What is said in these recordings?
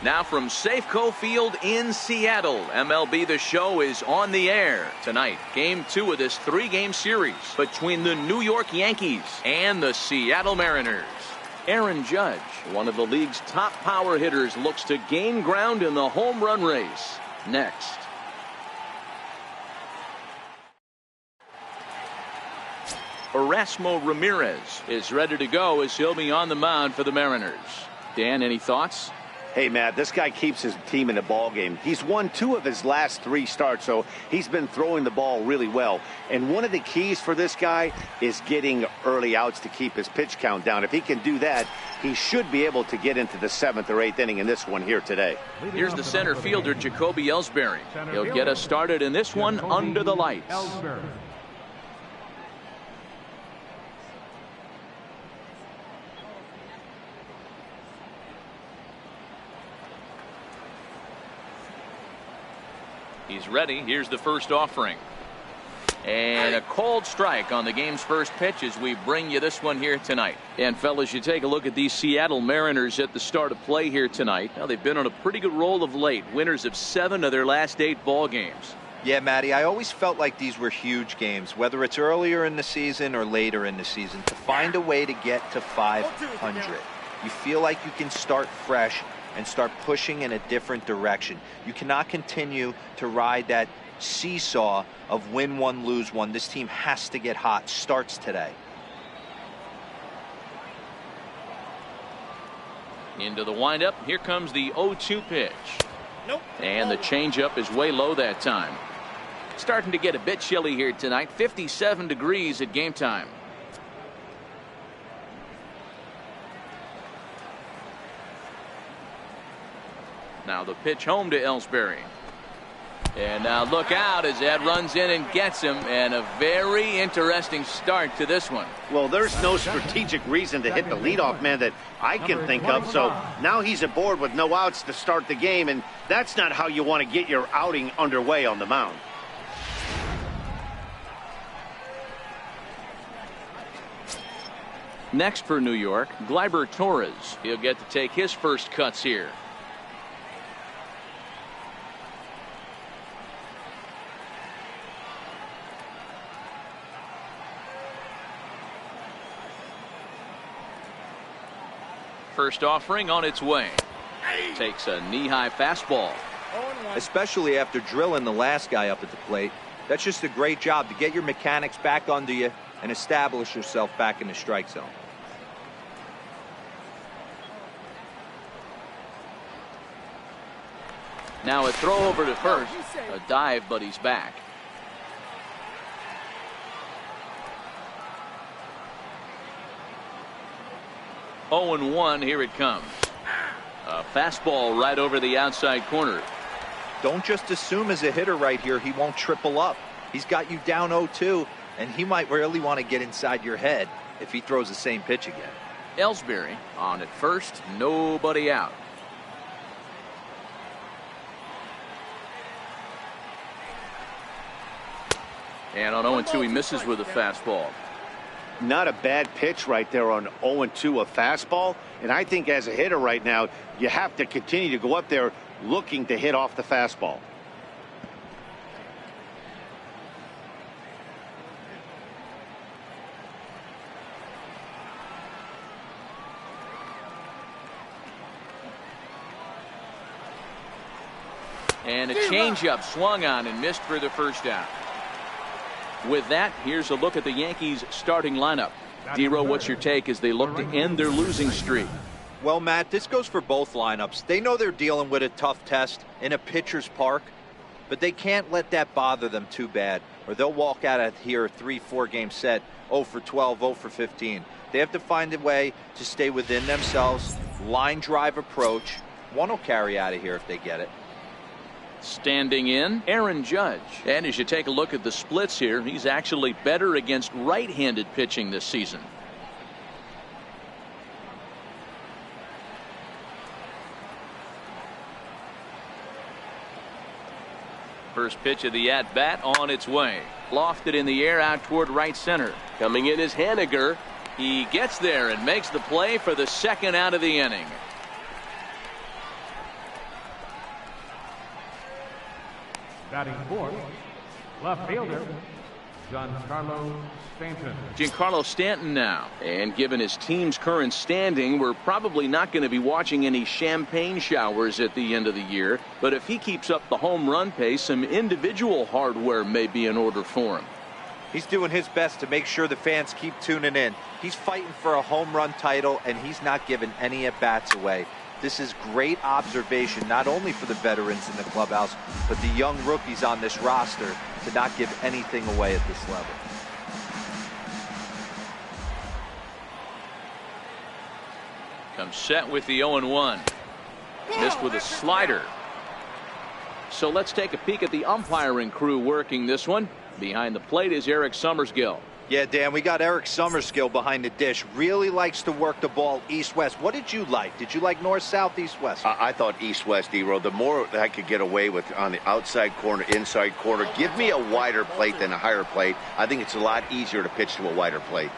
Now from Safeco Field in Seattle, MLB The Show is on the air tonight. Game 2 of this 3-game series between the New York Yankees and the Seattle Mariners. Aaron Judge, one of the league's top power hitters, looks to gain ground in the home run race. Next. Erasmo Ramirez is ready to go as he'll be on the mound for the Mariners. Dan, any thoughts? Hey, Matt, this guy keeps his team in the ball game. He's won 2 of his last 3 starts, so he's been throwing the ball really well. And one of the keys for this guy is getting early outs to keep his pitch count down. If he can do that, he should be able to get into the 7th or 8th inning in this one here today. Here's the center fielder, Jacoby Ellsbury. He'll get us started in this one under the lights. He's ready. Here's the first offering. And a cold strike on the game's first pitch as we bring you this one here tonight. And fellas, you take a look at these Seattle Mariners at the start of play here tonight. Now they've been on a pretty good roll of late. Winners of 7 of their last 8 ball games. Yeah, Matty, I always felt like these were huge games, whether it's earlier in the season or later in the season. To find a way to get to 500, you feel like you can start fresh and start pushing in a different direction. You cannot continue to ride that seesaw of win one, lose one. This team has to get hot. Starts today. Into the windup. Here comes the 0-2 pitch. Nope. And the changeup is way low that time. Starting to get a bit chilly here tonight. 57 degrees at game time. Now the pitch home to Ellsbury. And now look out as that runs in and gets him. And a very interesting start to this one. Well, there's no strategic reason to hit the leadoff man that I can think of. So now he's aboard with no outs to start the game. And that's not how you want to get your outing underway on the mound. Next for New York, Gleyber Torres. He'll get to take his first cuts here. First offering on its way. Takes a knee-high fastball. Especially after drilling the last guy up at the plate. That's just a great job to get your mechanics back under you and establish yourself back in the strike zone. Now a throw over to first. A dive, but he's back. Oh, 0-1, here it comes. A fastball right over the outside corner. Don't just assume as a hitter right here he won't triple up. He's got you down 0-2, and he might really want to get inside your head if he throws the same pitch again. Ellsbury on at first, nobody out. And on 0-2 he misses with a fastball. Not a bad pitch right there on 0-2, a fastball. And I think as a hitter right now, you have to continue to go up there looking to hit off the fastball. And a changeup swung on and missed for the first out. With that, here's a look at the Yankees starting lineup. Dero, what's your take as they look to end their losing streak? Well, Matt, this goes for both lineups. They know they're dealing with a tough test in a pitcher's park, but they can't let that bother them too bad, or they'll walk out of here a 3-4 game set 0 for 12, 0 for 15. They have to find a way to stay within themselves, line drive approach. One will carry out of here if they get it. Standing in, Aaron Judge. And as you take a look at the splits here, he's actually better against right-handed pitching this season. First pitch of the at-bat on its way. Lofted in the air out toward right center. Coming in is Haniger. He gets there and makes the play for the second out of the inning. Batting fourth, left fielder, Giancarlo Stanton. Giancarlo Stanton now. And given his team's current standing, we're probably not going to be watching any champagne showers at the end of the year. But if he keeps up the home run pace, some individual hardware may be in order for him. He's doing his best to make sure the fans keep tuning in. He's fighting for a home run title, and he's not giving any at-bats away. This is great observation, not only for the veterans in the clubhouse, but the young rookies on this roster to not give anything away at this level. Comes set with the 0-1. Missed with a slider. So let's take a peek at the umpiring crew working this one. Behind the plate is Eric Summersgill. Yeah, Dan, we got Eric Summersgill behind the dish. Really likes to work the ball east-west. What did you like? Did you like north-south, east-west? I thought east-west, D-Row. The more I could get away with on the outside corner, inside corner, give me a wider plate than a higher plate. I think it's a lot easier to pitch to a wider plate.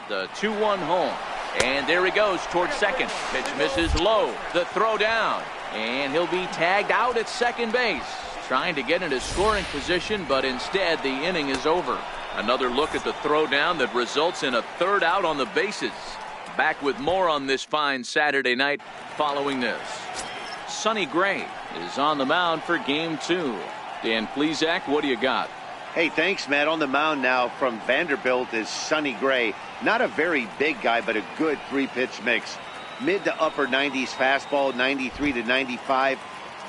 The 2-1 home. And there he goes towards second. Pitch misses low. The throw down. And he'll be tagged out at second base. Trying to get into scoring position, but instead the inning is over. Another look at the throw down that results in a third out on the bases. Back with more on this fine Saturday night following this. Sonny Gray is on the mound for game 2. Dan Plesac, what do you got? Hey, thanks, Matt. On the mound now from Vanderbilt is Sonny Gray. Not a very big guy, but a good three-pitch mix. Mid to upper 90s fastball, 93 to 95.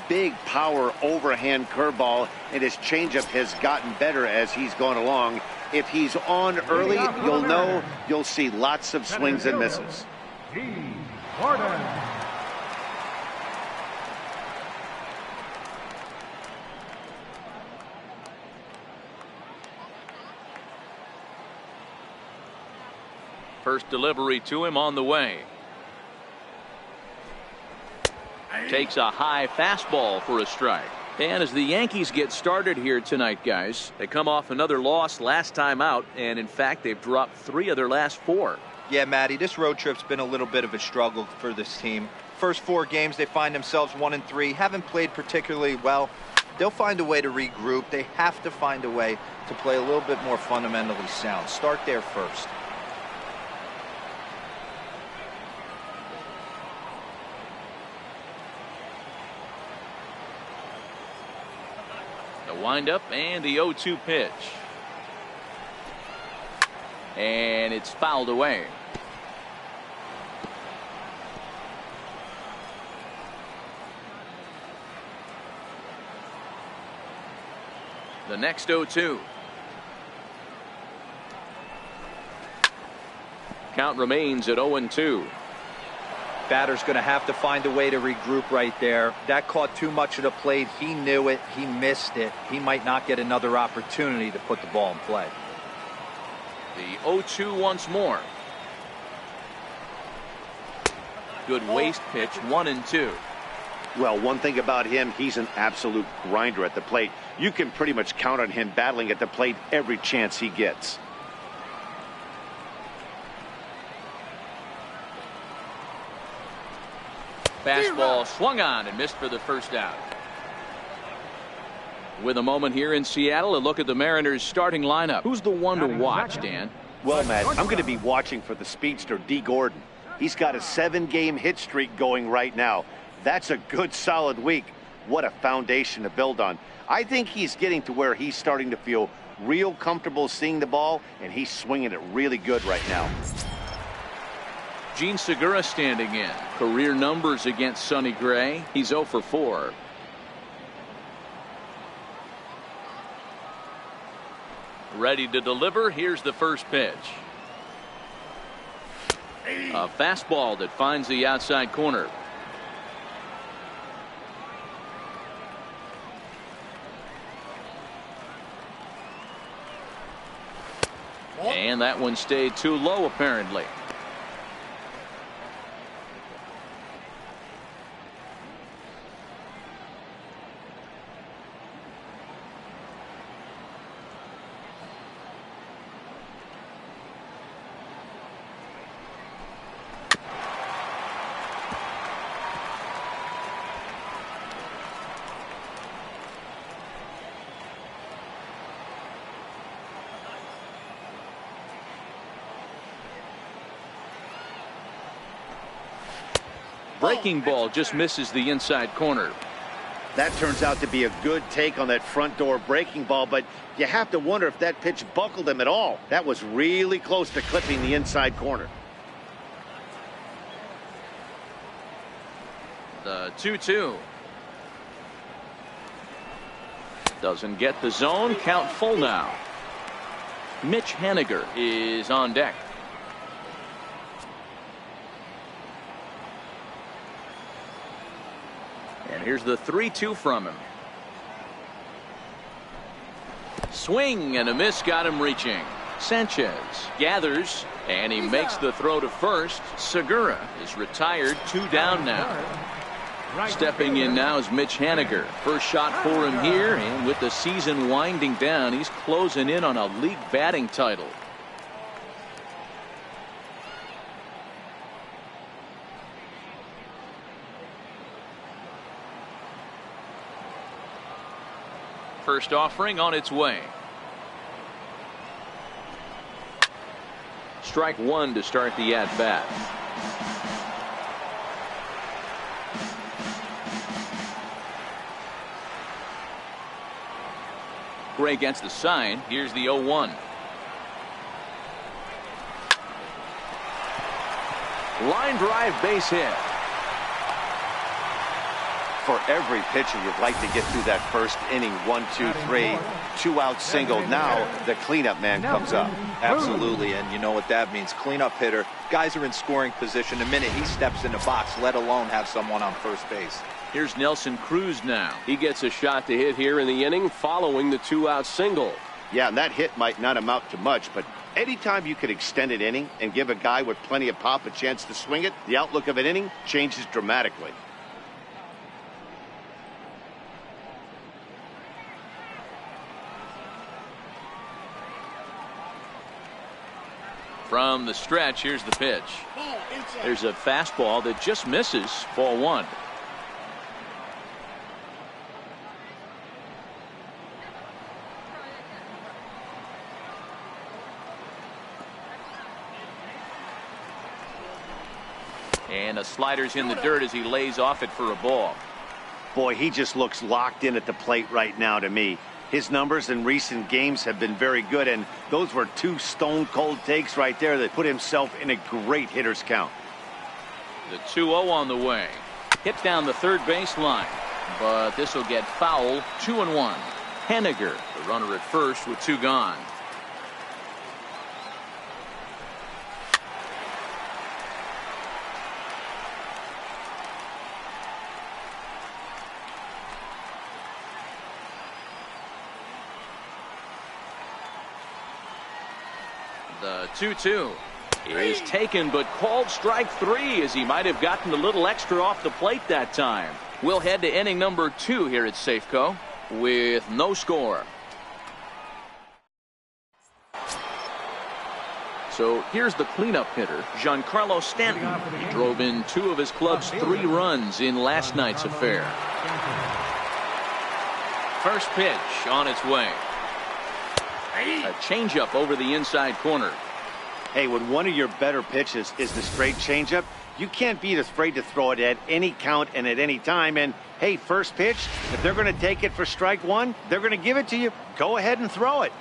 Big power overhand curveball, and his changeup has gotten better as he's gone along. If he's on early, you'll know you'll see lots of swings and misses. First delivery to him on the way. Takes a high fastball for a strike. And as the Yankees get started here tonight, guys, they come off another loss last time out, and in fact they've dropped 3 of their last 4. Yeah, Matty, this road trip's been a little bit of a struggle for this team. First 4 games, they find themselves 1-3, haven't played particularly well. They'll find a way to regroup. They have to find a way to play a little bit more fundamentally sound. Start there first. The windup and the 0-2 pitch. And it's fouled away. The next 0-2. Count remains at 0-2. Batter's going to have to find a way to regroup right there. That caught too much of the plate. He knew it. He missed it. He might not get another opportunity to put the ball in play. The 0-2 once more. Good waste pitch, 1-2. Well, one thing about him, he's an absolute grinder at the plate. You can pretty much count on him battling at the plate every chance he gets. Fastball swung on and missed for the first out. With a moment here in Seattle, a look at the Mariners starting lineup. Who's the one to watch, Dan? Well, Matt, I'm going to be watching for the speedster D. Gordon. He's got a 7-game hit streak going right now. That's a good solid week. What a foundation to build on. I think he's getting to where he's starting to feel real comfortable seeing the ball, and he's swinging it really good right now. Gene Segura standing in. Career numbers against Sonny Gray. He's 0 for 4. Ready to deliver. Here's the first pitch. A fastball that finds the outside corner. And that one stayed too low, apparently. breaking ball just misses the inside corner. That turns out to be a good take on that front door breaking ball, but you have to wonder if that pitch buckled him at all. That was really close to clipping the inside corner. The 2-2. Doesn't get the zone. Count full now. Mitch Haniger is on deck. And here's the 3-2 from him. Swing and a miss got him reaching. Sanchez gathers and he makes the throw to first. Segura is retired, 2 down now. Stepping in now is Mitch Haniger. First shot for him here, and with the season winding down, he's closing in on a league batting title. First offering on its way. Strike 1 to start the at-bat. Gray against the sign. Here's the 0-1. Line drive, base hit. For every pitcher, you'd like to get through that first inning. 1, 2, 3, 2 out single. Now the cleanup man comes up. Absolutely, and you know what that means. Cleanup hitter. Guys are in scoring position. The minute he steps in the box, let alone have someone on first base. Here's Nelson Cruz now. He gets a shot to hit here in the inning following the 2-out single. Yeah, and that hit might not amount to much, but anytime you could extend an inning and give a guy with plenty of pop a chance to swing it, the outlook of an inning changes dramatically. From the stretch, here's the pitch. There's a fastball that just misses. Ball 1. And a slider's in the dirt as he lays off it for a ball. Boy, he just looks locked in at the plate right now to me. His numbers in recent games have been very good, and those were 2 stone-cold takes right there that put himself in a great hitter's count. The 2-0 on the way. Hit down the third baseline, but this will get foul. 2-1. Haniger, the runner at first with 2 gone. The 2-2 is taken, but called strike 3 as he might have gotten a little extra off the plate that time. We'll head to inning number 2 here at Safeco with no score. So here's the cleanup hitter, Giancarlo Stanton. He drove in 2 of his club's 3 runs in last night's affair. First pitch on its way. A changeup over the inside corner. Hey, when one of your better pitches is the straight changeup, you can't be afraid to throw it at any count and at any time. And hey, first pitch, if they're going to take it for strike 1, they're going to give it to you. Go ahead and throw it.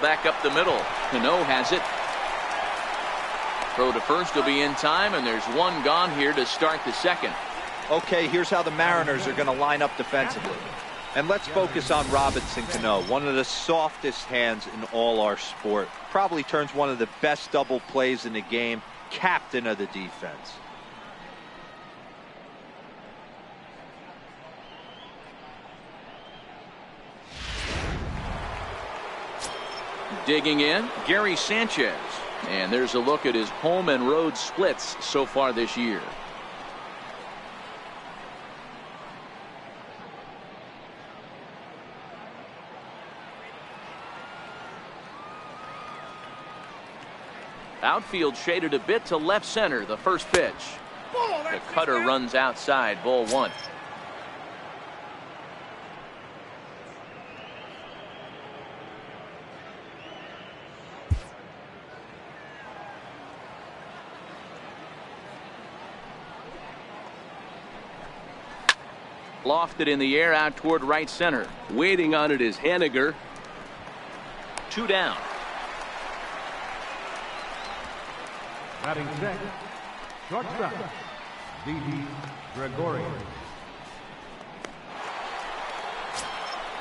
Back up the middle. Cano has it. Throw to first will be in time, and there's 1 gone here to start the second. Okay, here's how the Mariners are going to line up defensively. And let's focus on Robinson Cano, one of the softest hands in all our sport. Probably turns one of the best double plays in the game, captain of the defense. Digging in, Gary Sanchez. And there's a look at his home and road splits so far this year. Outfield shaded a bit to left center. The first pitch. The cutter runs outside. Ball 1. Lofted in the air out toward right center. Waiting on it is Haniger. 2 down. Batting sixth, shortstop, Didi Gregorius.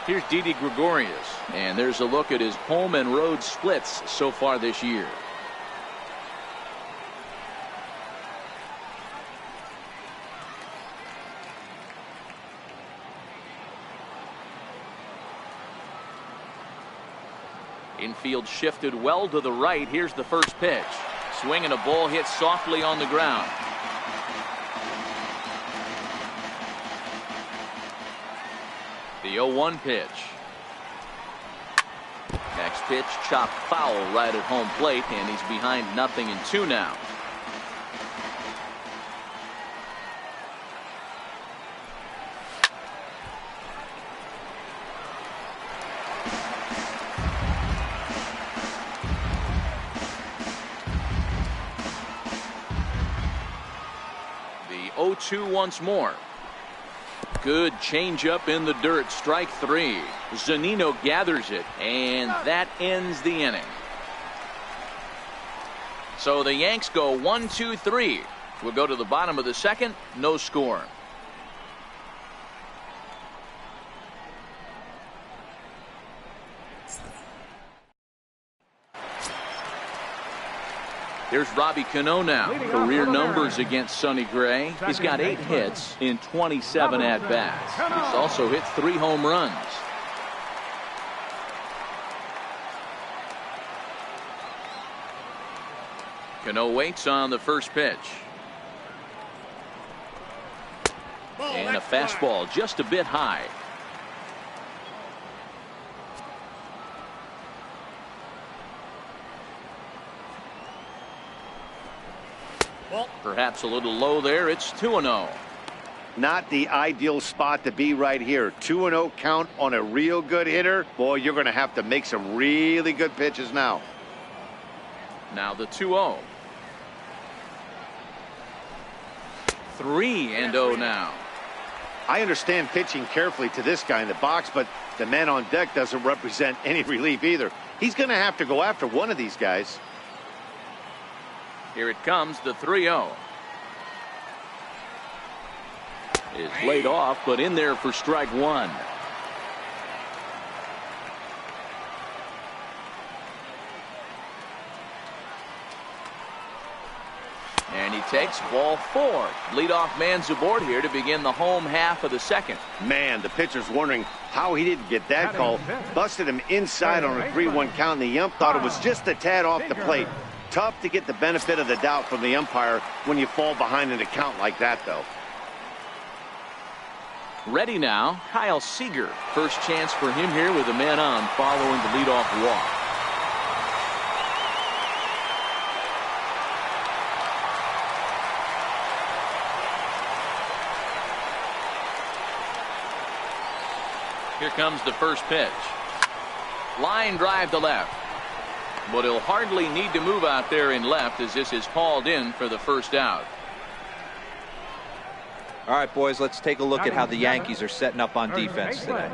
Here's Didi Gregorius, and there's a look at his home and road splits so far this year. Infield shifted well to the right. Here's the first pitch. Swing and a ball hit softly on the ground. The 0-1 pitch. Next pitch chopped foul right at home plate, and he's behind 0-2 now. The 0-2 once more. Good changeup in the dirt. Strike 3. Zunino gathers it, and that ends the inning. So the Yanks go 1-2-3. We'll go to the bottom of the second. No score. Here's Robbie Cano now. Career numbers against Sonny Gray. He's got 8 hits in 27 at-bats. He's also hit 3 home runs. Cano waits on the first pitch. And a fastball just a bit high. Perhaps a little low there. It's 2-0. Not the ideal spot to be right here. 2-0 count on a real good hitter. Boy, you're going to have to make some really good pitches now. Now the 2-0. 3-0 now. I understand pitching carefully to this guy in the box, but the man on deck doesn't represent any relief either. He's going to have to go after one of these guys. Here it comes, the 3-0. Is laid off, but in there for strike 1. And he takes ball 4. Leadoff man's aboard here to begin the home half of the second. Man, the pitcher's wondering how he didn't get that call. Busted him inside on a 3-1 count, and the ump thought it was just a tad off the plate. Tough to get the benefit of the doubt from the umpire when you fall behind in a count like that, though. Ready now, Kyle Seager. First chance for him here with a man on following the leadoff walk. Here comes the first pitch. Line drive to left. But he'll hardly need to move out there in left as this is hauled in for the first out. All right, boys, let's take a look at how the Yankees are setting up on defense today.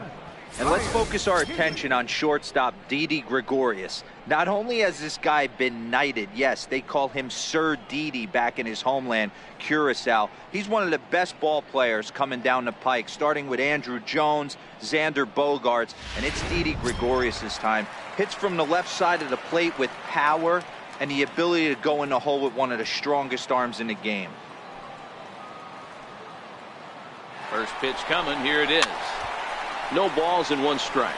And let's focus our attention on shortstop Didi Gregorius. Not only has this guy been knighted, yes, they call him Sir Didi back in his homeland, Curacao. He's one of the best ball players coming down the pike, starting with Andrew Jones, Xander Bogaerts, and it's Didi Gregorius this time. Hits from the left side of the plate with power and the ability to go in the hole with one of the strongest arms in the game. First pitch coming. Here it is. No balls and 1 strike.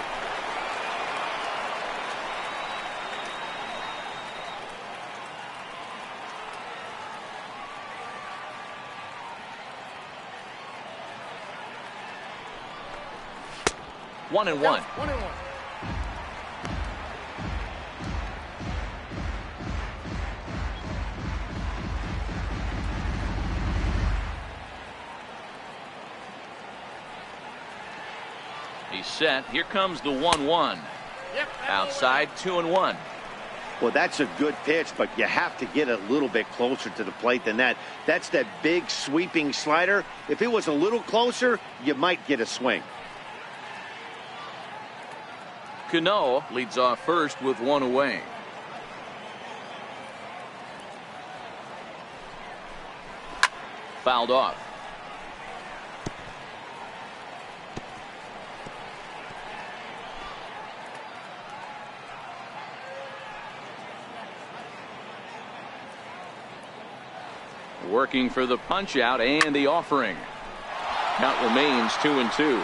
One and one. He's set. Here comes the 1-1. Outside, 2-1. Well, that's a good pitch, but you have to get a little bit closer to the plate than that. That's that big sweeping slider. If it was a little closer, you might get a swing. Cano leads off first with one away. Fouled off. Working for the punch out and the offering. Count remains 2-2.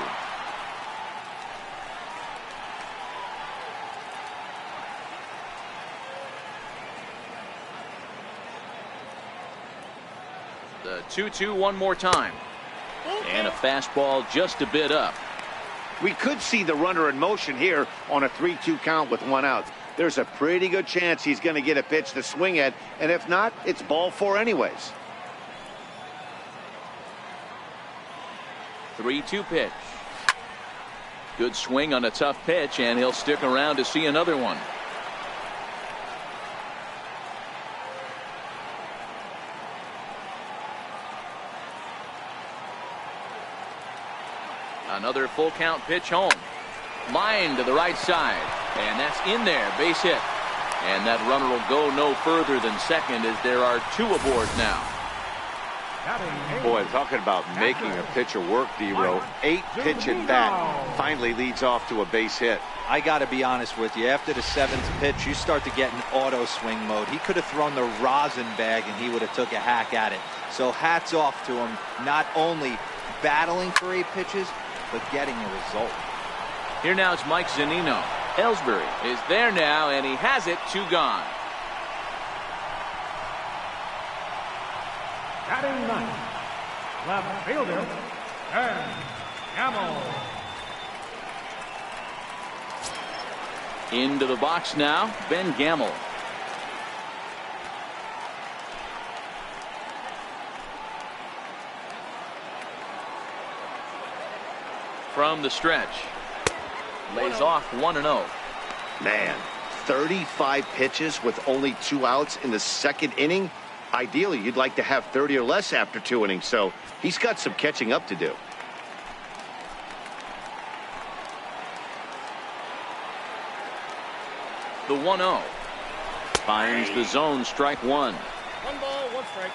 The 2-2 one more time. And a fastball just a bit up. We could see the runner in motion here on a 3-2 count with one out. There's a pretty good chance he's going to get a pitch to swing at, and if not, it's ball four anyways. 3-2 pitch. Good swing on a tough pitch, and he'll stick around to see another one. Another full count pitch home. Line to the right side, and that's in there, base hit. And that runner will go no further than second as there are two aboard now. Boy, talking about making a pitcher work, D-Row. 8-pitch at bat finally leads off to a base hit. I got to be honest with you. After the 7th pitch, you start to get in auto swing mode. He could have thrown the rosin bag and he would have took a hack at it. So hats off to him, not only battling for 8 pitches, but getting a result. Here now is Mike Zunino. Ellsbury is there now, and he has it. 2 gone. Batting ninth, left fielder, Ben Gamble. Into the box now, Ben Gamble. From the stretch. Lays off 1-0. Man, 35 pitches with only 2 outs in the 2nd inning. Ideally, you'd like to have 30 or less after 2 innings, so he's got some catching up to do. The 1-0. Finds the zone, strike 1. 1 ball, 1 strike.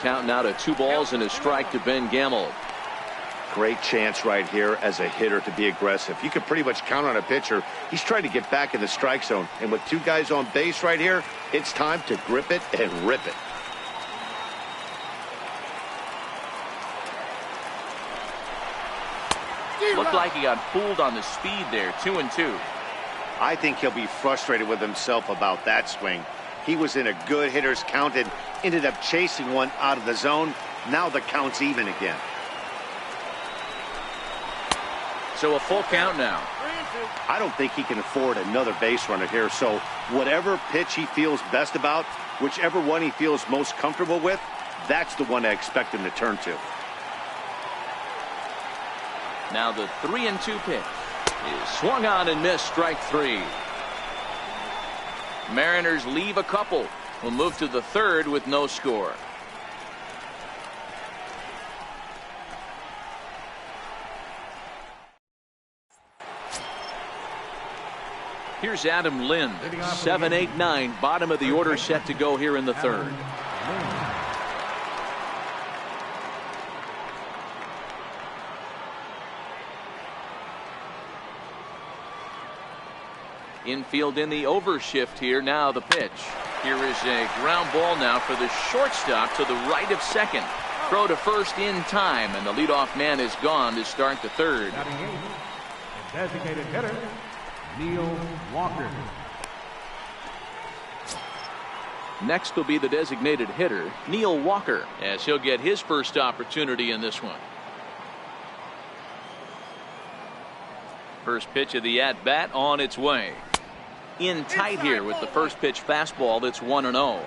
Count now to 2 balls and a strike to Ben Gamble. Great chance right here as a hitter to be aggressive. You can pretty much count on a pitcher. He's trying to get back in the strike zone. And with 2 guys on base right here, it's time to grip it and rip it. Looked like he got fooled on the speed there. 2-2. I think he'll be frustrated with himself about that swing. He was in a good hitter's count and ended up chasing one out of the zone. Now the count's even again. So a full count now. I don't think he can afford another base runner here. So whatever pitch he feels best about, whichever one he feels most comfortable with, that's the one I expect him to turn to. Now the 3-2 pitch is swung on and missed, strike 3. Mariners leave a couple. We'll move to the 3rd with no score. Here's Adam Lind. 7, 8, 9. Bottom of the order set to go here in the 3rd. Infield in the overshift here. Now the pitch. Here is a ground ball now for the shortstop to the right of second. Throw to first in time, and the leadoff man is gone to start the 3rd. Designated hitter, Neil Walker. Next will be the designated hitter, Neil Walker, as he'll get his first opportunity in this one. First pitch of the at-bat on its way. In tight here with the first pitch fastball that's 1-0.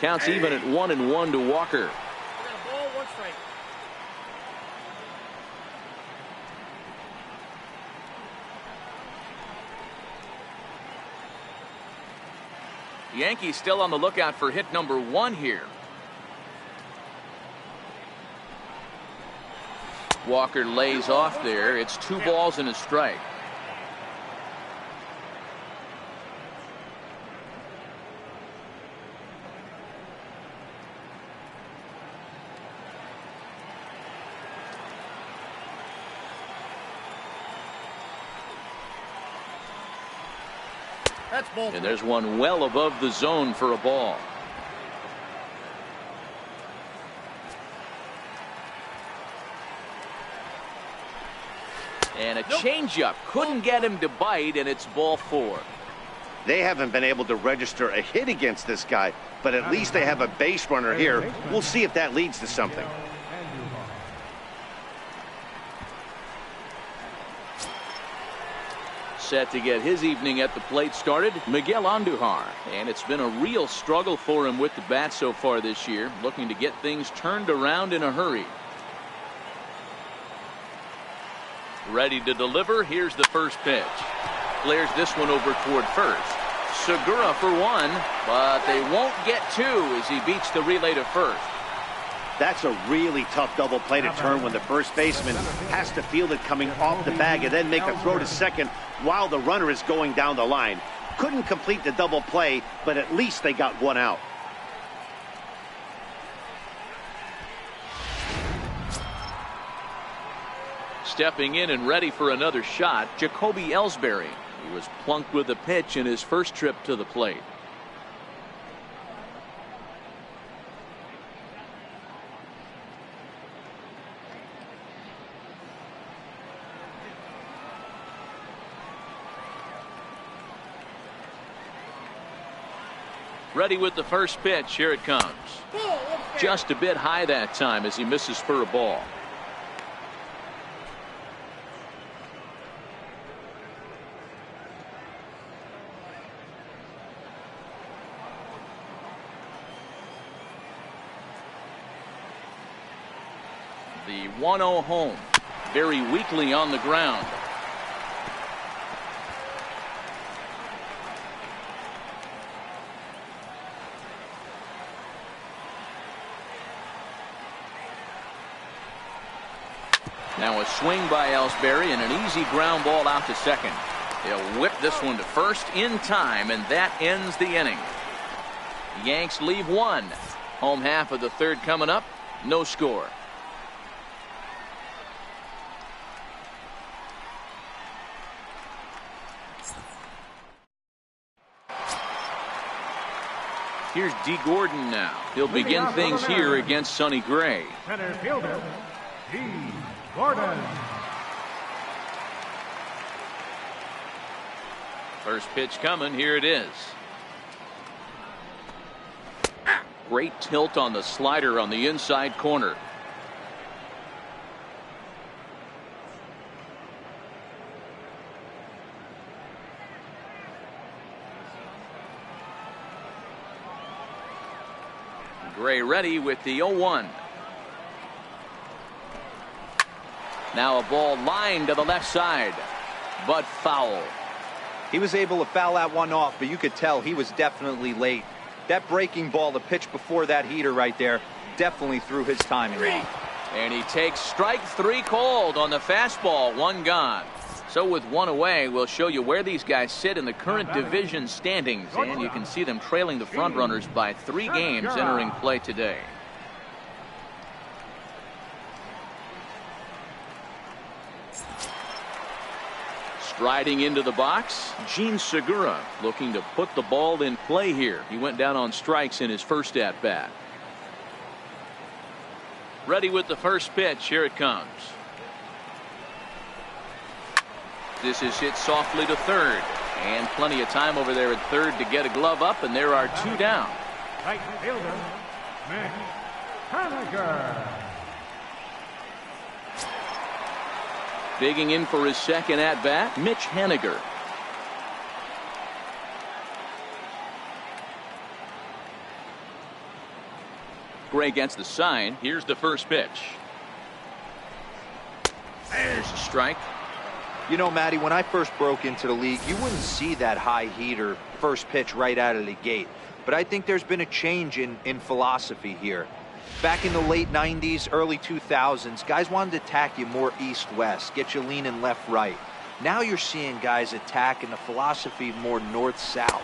Counts even at 1-1 to Walker. Yankees still on the lookout for hit number 1 here. Walker lays off there. It's 2 balls and a strike. And there's one well above the zone for a ball. And a changeup couldn't get him to bite, and it's ball 4. They haven't been able to register a hit against this guy, but at least they have a base runner here. We'll see if that leads to something. Set to get his evening at the plate started, Miguel Andujar. And it's been a real struggle for him with the bat so far this year, looking to get things turned around in a hurry. Ready to deliver. Here's the first pitch. Flares this one over toward first. Segura for 1, but they won't get 2 as he beats the relay to first. That's a really tough double play to turn when the first baseman has to field it coming off the bag and then make a throw to second while the runner is going down the line. Couldn't complete the double play, but at least they got 1 out. Stepping in and ready for another shot, Jacoby Ellsbury. He was plunked with a pitch in his first trip to the plate. Ready with the first pitch. Here it comes. Just a bit high that time as he misses for a ball. The 1-0 home. Very weakly on the ground. Now a swing by Ellsbury and an easy ground ball out to second. He'll whip this one to first in time, and that ends the inning. The Yanks leave 1. Home half of the third coming up. No score. Here's D. Gordon now. He'll begin things here against Sonny Gray. Center fielder, D. Gordon. First pitch coming. Here it is. Great tilt on the slider on the inside corner. Gray ready with the 0-1. Now a ball lined to the left side, but foul. He was able to foul that one off, but you could tell he was definitely late. That breaking ball, the pitch before that heater right there, definitely threw his timing off. And he takes strike 3 called on the fastball. 1 gone. So with 1 away, we'll show you where these guys sit in the current division standings, and you can see them trailing the front runners by 3 games entering play today. Striding into the box, Gene Segura looking to put the ball in play here. He went down on strikes in his first at bat. Ready with the first pitch. Here it comes. This is hit softly to third, and plenty of time over there at third to get a glove up, and there are 2 down. Right fielder, Mitch Haniger. Digging in for his second at bat, Mitch Haniger. Gray gets the sign. Here's the first pitch. There's a strike. You know, Matty, when I first broke into the league, you wouldn't see that high heater first pitch right out of the gate. But I think there's been a change in philosophy here. Back in the late 90s, early 2000s, guys wanted to attack you more east-west, get you leaning left-right. Now you're seeing guys attack in the philosophy more north-south.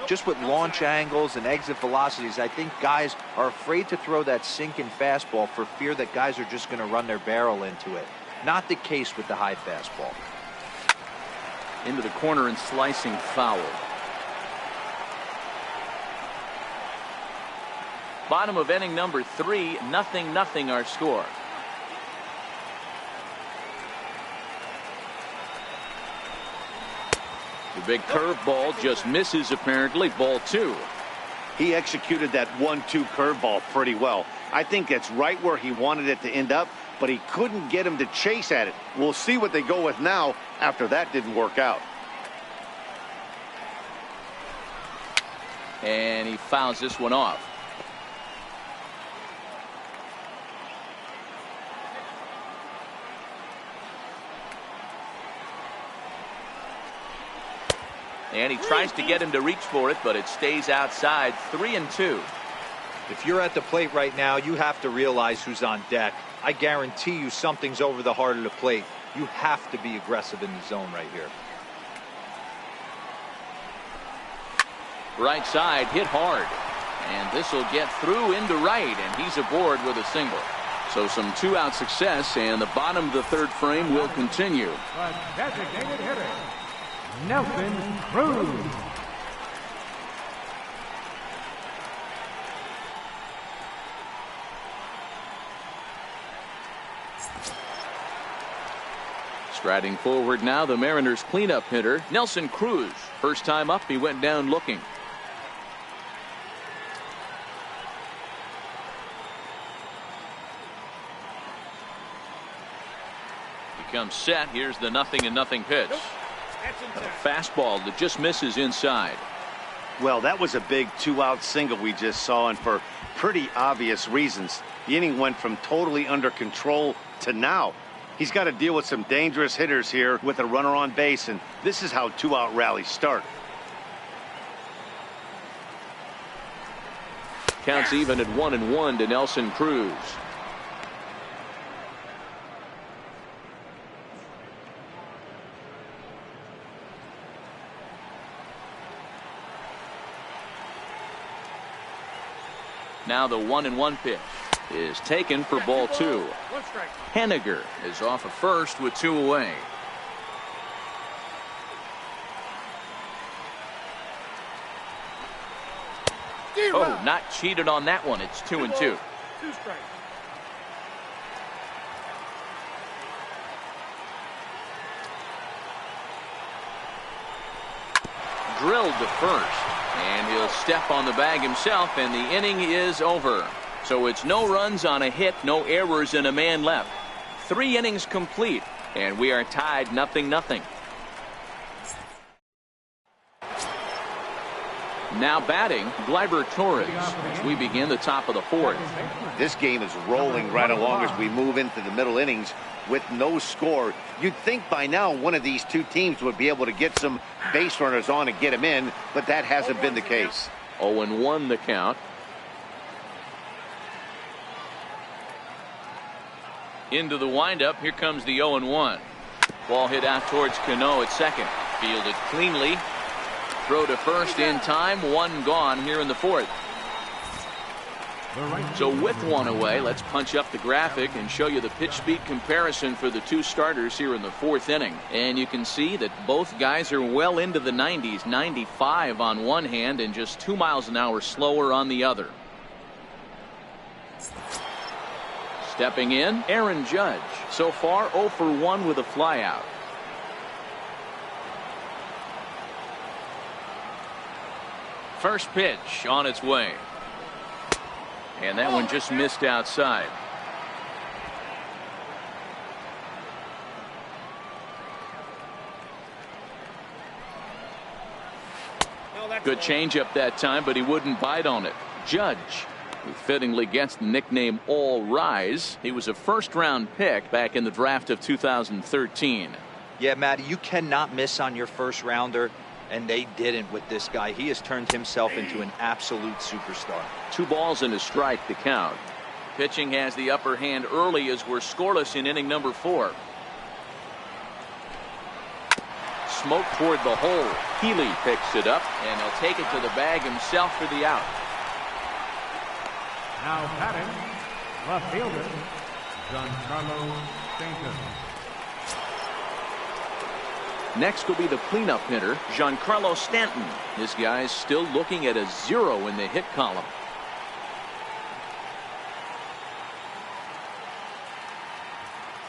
Just with launch angles and exit velocities, I think guys are afraid to throw that sinking fastball for fear that guys are just going to run their barrel into it. Not the case with the high fastball. Into the corner and slicing foul. Bottom of inning number 3, 0-0 our score. The big curveball just misses apparently. Ball 2. He executed that 1-2 curveball pretty well. I think that's right where he wanted it to end up, but he couldn't get him to chase at it. We'll see what they go with now after that didn't work out. And he fouls this one off. And he tries to get him to reach for it, but it stays outside. 3-2. If you're at the plate right now, you have to realize who's on deck. I guarantee you something's over the heart of the plate. You have to be aggressive in the zone right here. Right side hit hard. And this will get through into right, and he's aboard with a single. So some 2-out success, and the bottom of the 3rd frame will continue. A designated hitter, Nelson Cruz. Striding forward now, the Mariners cleanup hitter, Nelson Cruz. First time up, he went down looking. He comes set. Here's the 0-0 pitch. A fastball that just misses inside. Well, that was a big 2-out single we just saw, and for pretty obvious reasons. The inning went from totally under control to now. He's got to deal with some dangerous hitters here with a runner on base, and this is how 2-out rallies start. Counts even at 1-1 to Nelson Cruz. Now the 1-1 pitch is taken for ball 2. Henniger is off of first with 2 away. Oh, not cheated on that one. It's 2-2. 2 strikes. Drilled to first, and he'll step on the bag himself, and the inning is over. So it's no runs on a hit, no errors, and a man left. 3 innings complete, and we are tied 0-0. Now batting, Gleyber Torres, as we begin the top of the 4th. This game is rolling right along as we move into the middle innings with no score. You'd think by now one of these 2 teams would be able to get some base runners on and get them in, but that hasn't been the case. 0-1 the count. Into the windup. Here comes the 0-1. Ball hit out towards Cano at second. Fielded cleanly. Throw to first in time. 1 gone here in the 4th. So with 1 away, let's punch up the graphic and show you the pitch speed comparison for the 2 starters here in the 4th inning. And you can see that both guys are well into the 90s. 95 on one hand and just 2 miles an hour slower on the other. Stepping in, Aaron Judge. So far 0 for 1 with a flyout. First pitch on its way. And that one just missed outside. Good changeup that time, but he wouldn't bite on it. Judge who fittingly gets the nickname All Rise. He was a first-round pick back in the draft of 2013. Yeah, Matty, you cannot miss on your first rounder, and they didn't with this guy. He has turned himself into an absolute superstar. 2 balls and a strike to count. Pitching has the upper hand early as we're scoreless in inning number 4. Smoke toward the hole. Healy picks it up, and he'll take it to the bag himself for the out. Now batting, left fielder, Giancarlo Stanton. Next will be the cleanup hitter, Giancarlo Stanton. This guy's still looking at a 0 in the hit column.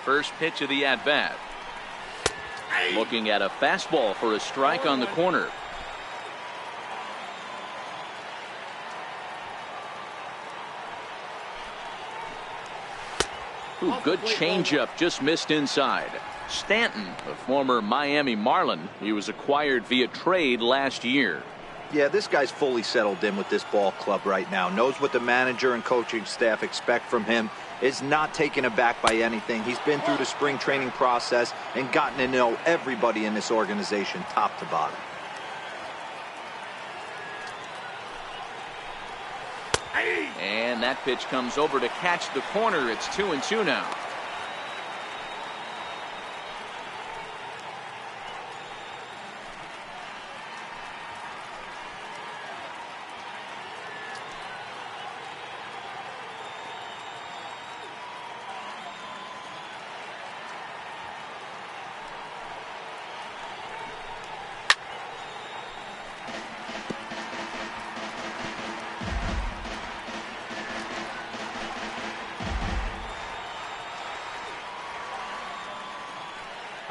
First pitch of the at-bat. Looking at a fastball for a strike on the corner. Ooh, good changeup, just missed inside. Stanton, a former Miami Marlin, he was acquired via trade last year. Yeah, this guy's fully settled in with this ball club right now. Knows what the manager and coaching staff expect from him. Is not taken aback by anything. He's been through the spring training process and gotten to know everybody in this organization top to bottom. And that pitch comes over to catch the corner. It's 2-2 now.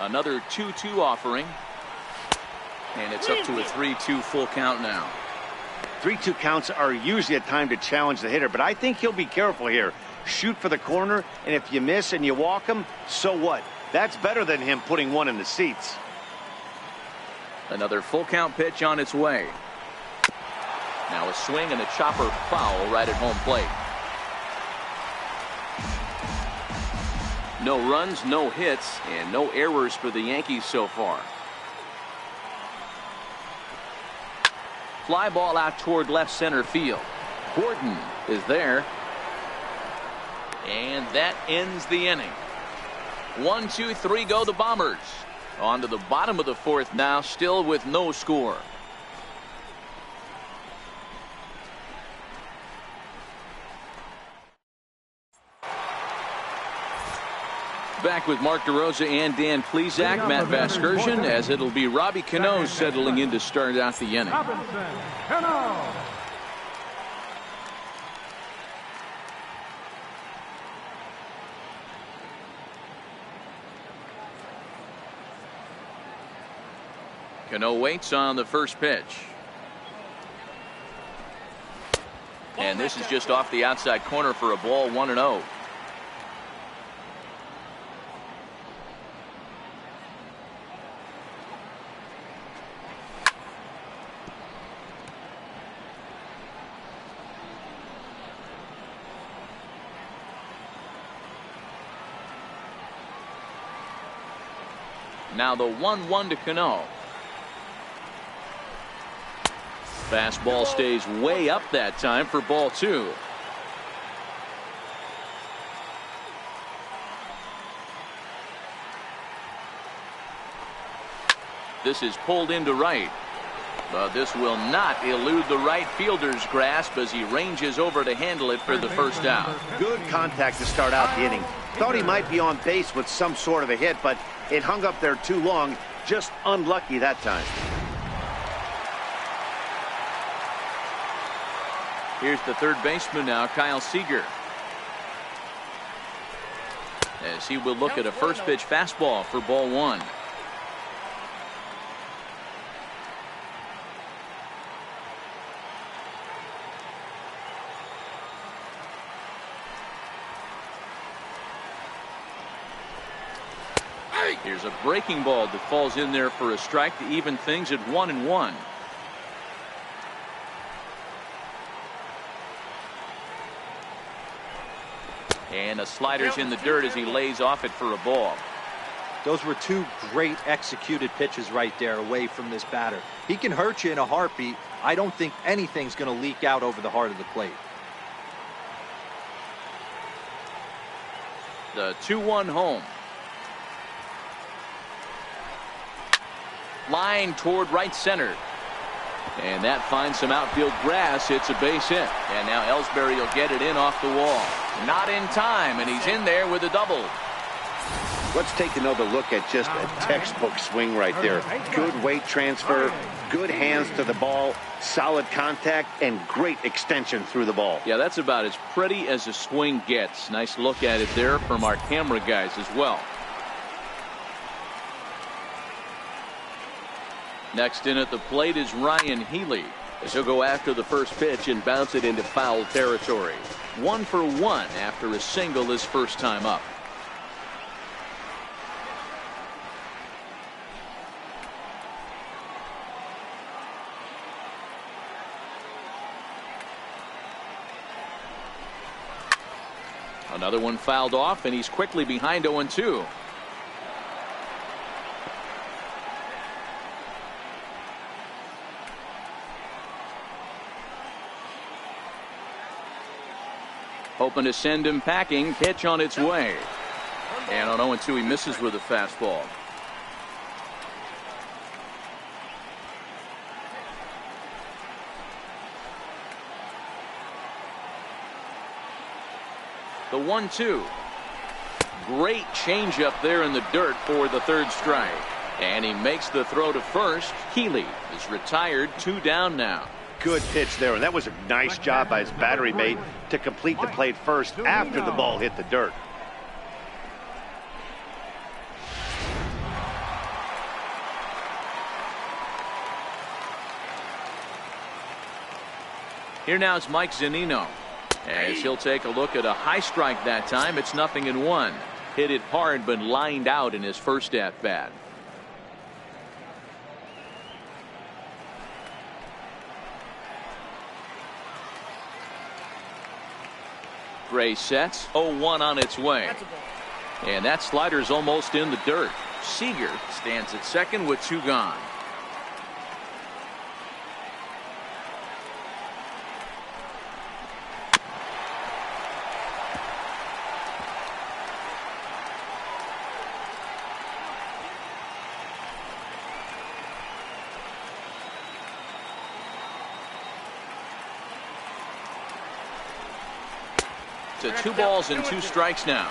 Another 2-2 offering. And it's up to a 3-2 full count now. 3-2 counts are usually a time to challenge the hitter, but I think he'll be careful here. Shoot for the corner, and if you miss and you walk him, so what? That's better than him putting one in the seats. Another full count pitch on its way. Now a swing and a chopper foul right at home plate. No runs, no hits, and no errors for the Yankees so far. Fly ball out toward left center field. Gordon is there. And that ends the inning. 1, 2, 3 go the Bombers. On to the bottom of the 4th now, still with no score. Back with Mark DeRosa and Dan Plesac, Matt Vasgersian, as it'll be Robbie Cano settling in to start out the inning. Cano waits on the first pitch. And this is just off the outside corner for a ball, 1-0. Now the 1-1 to Cano. Fastball stays way up that time for ball 2. This is pulled into right. But this will not elude the right fielder's grasp as he ranges over to handle it for the first out. Good contact to start out the inning. Thought he might be on base with some sort of a hit, but it hung up there too long. Just unlucky that time. Here's the third baseman now, Kyle Seager. As he will look at a first pitch fastball for ball 1. Here's a breaking ball that falls in there for a strike to even things at 1-1. And the slider's in the dirt as he lays off it for a ball. Those were two great executed pitches right there away from this batter. He can hurt you in a heartbeat. I don't think anything's going to leak out over the heart of the plate. The 2-1 home. Line toward right center. And that finds some outfield grass. It's a base hit. And now Ellsbury will get it in off the wall. Not in time, and he's in there with a double. Let's take another look at just a textbook swing right there. Good weight transfer, good hands to the ball, solid contact, and great extension through the ball. Yeah, that's about as pretty as a swing gets. Nice look at it there from our camera guys as well. Next in at the plate is Ryan Healy, as he'll go after the first pitch and bounce it into foul territory. 1 for 1 after a single his first time up. Another one fouled off, and he's quickly behind 0-2. Hoping to send him packing. Pitch on its way. And on 0-2, he misses with a fastball. The 1-2. Great changeup there in the dirt for the third strike. And he makes the throw to first. Healy is retired, 2 down now. Good pitch there, and that was a nice job by his battery mate to complete the play first after the ball hit the dirt. Here now is Mike Zunino, as he'll take a look at a high strike that time. It's 0-1. Hit it hard, but lined out in his first at bat. Gray sets, 0-1 on its way. And that slider's almost in the dirt. Seager stands at second with 2 gone. To 2 balls and 2 strikes now.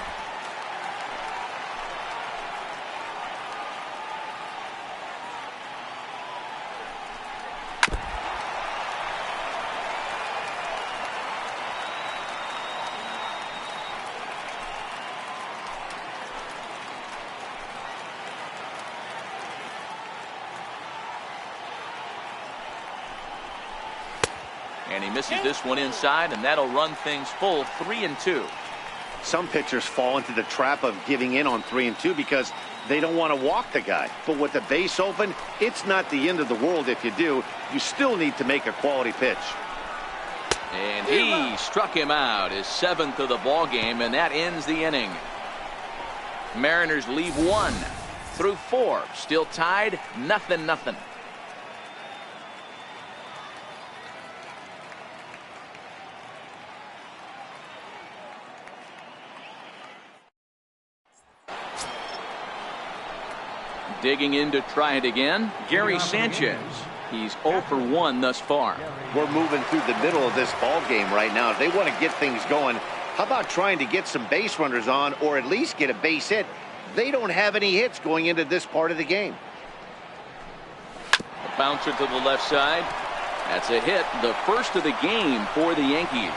And he misses this one inside, and that'll run things full. 3-2. Some pitchers fall into the trap of giving in on 3-2 because they don't want to walk the guy. But with the base open, it's not the end of the world if you do. You still need to make a quality pitch. And he struck him out, his 7th of the ball game, and that ends the inning. Mariners leave 1 through 4, still tied, 0-0. Digging in to try it again, Gary Sanchez. He's 0 for 1 thus far. We're moving through the middle of this ball game right now. If they want to get things going, how about trying to get some base runners on, or at least get a base hit? They don't have any hits going into this part of the game. A bouncer to the left side. That's a hit, the first of the game for the Yankees.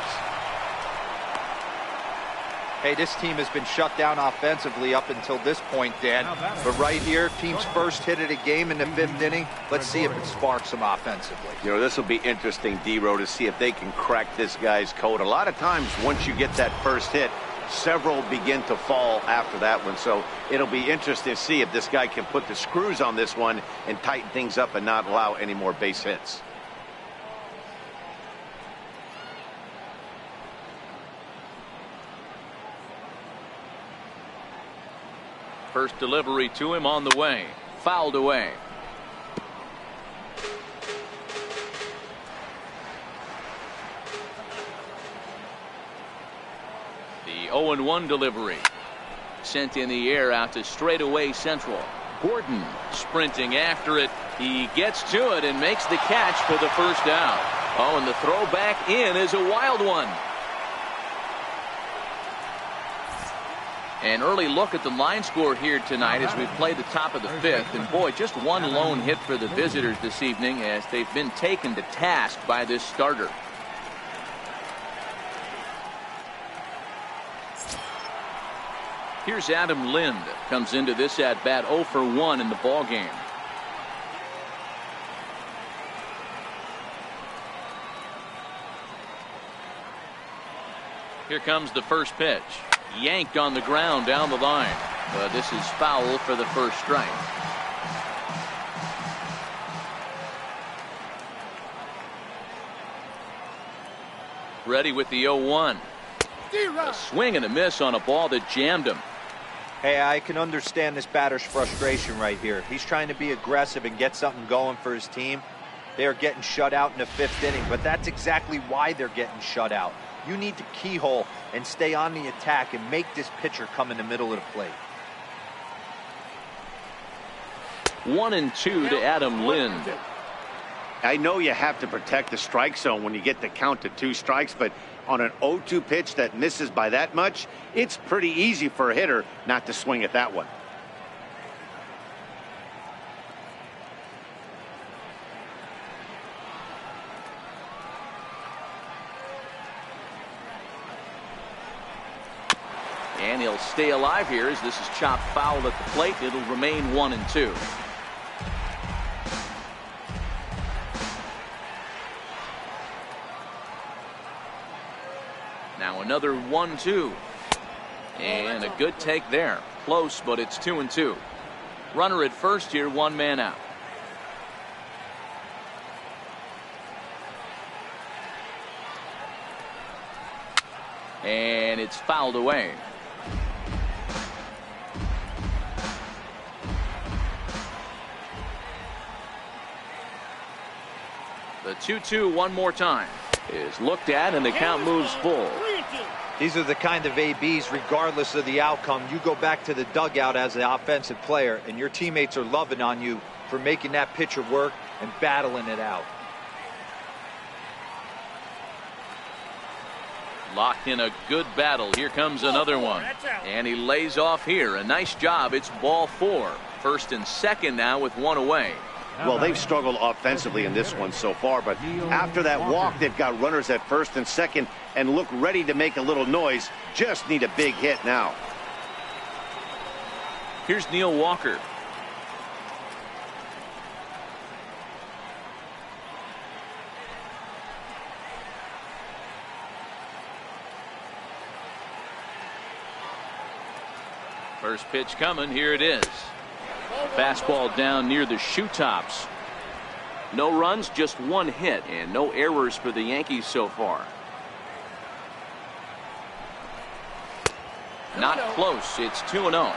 Hey, this team has been shut down offensively up until this point, Dan. But right here, team's first hit of the game in the 5th inning. Let's see if it sparks them offensively. You know, this will be interesting, D-Row, to see if they can crack this guy's code. A lot of times, once you get that first hit, several begin to fall after that one. So it'll be interesting to see if this guy can put the screws on this one and tighten things up and not allow any more base hits. First delivery to him on the way. Fouled away. The 0-1 delivery. Sent in the air out to straightaway central. Gordon sprinting after it. He gets to it and makes the catch for the first down. Oh, and the throw back in is a wild one. An early look at the line score here tonight as we play the top of the fifth. And boy, just one lone hit for the visitors this evening as they've been taken to task by this starter. Here's Adam Lind. Comes into this at bat 0 for 1 in the ball game. Here comes the first pitch. Yanked on the ground down the line. But this is foul for the first strike. Ready with the 0-1. A swing and a miss on a ball that jammed him. Hey, I can understand this batter's frustration right here. He's trying to be aggressive and get something going for his team. They are getting shut out in the fifth inning, but that's exactly why they're getting shut out. You need to keyhole and stay on the attack and make this pitcher come in the middle of the plate. 1-2 to Adam Lind. I know you have to protect the strike zone when you get the count to 2 strikes, but on an 0-2 pitch that misses by that much, it's pretty easy for a hitter not to swing at that one. And he'll stay alive here as this is chopped foul at the plate. It'll remain 1-2. Now another 1-2. And a good take there. Close, but it's 2-2. Runner at first here, 1 man out. And it's fouled away. The 2-2 one more time is looked at and the count moves full. These are the kind of ABs, regardless of the outcome. You go back to the dugout as an offensive player and your teammates are loving on you for making that pitcher work and battling it out. Locked in a good battle. Here comes another one. And he lays off here. A nice job. It's ball 4. First and second now with 1 away. Well, they've struggled offensively in this one so far, but after that walk, they've got runners at first and second and look ready to make a little noise. Just need a big hit now. Here's Neil Walker. First pitch coming. Here it is. Fastball down near the shoe tops. No runs, just 1 hit, and no errors for the Yankees so far. Not close. It's 2-0.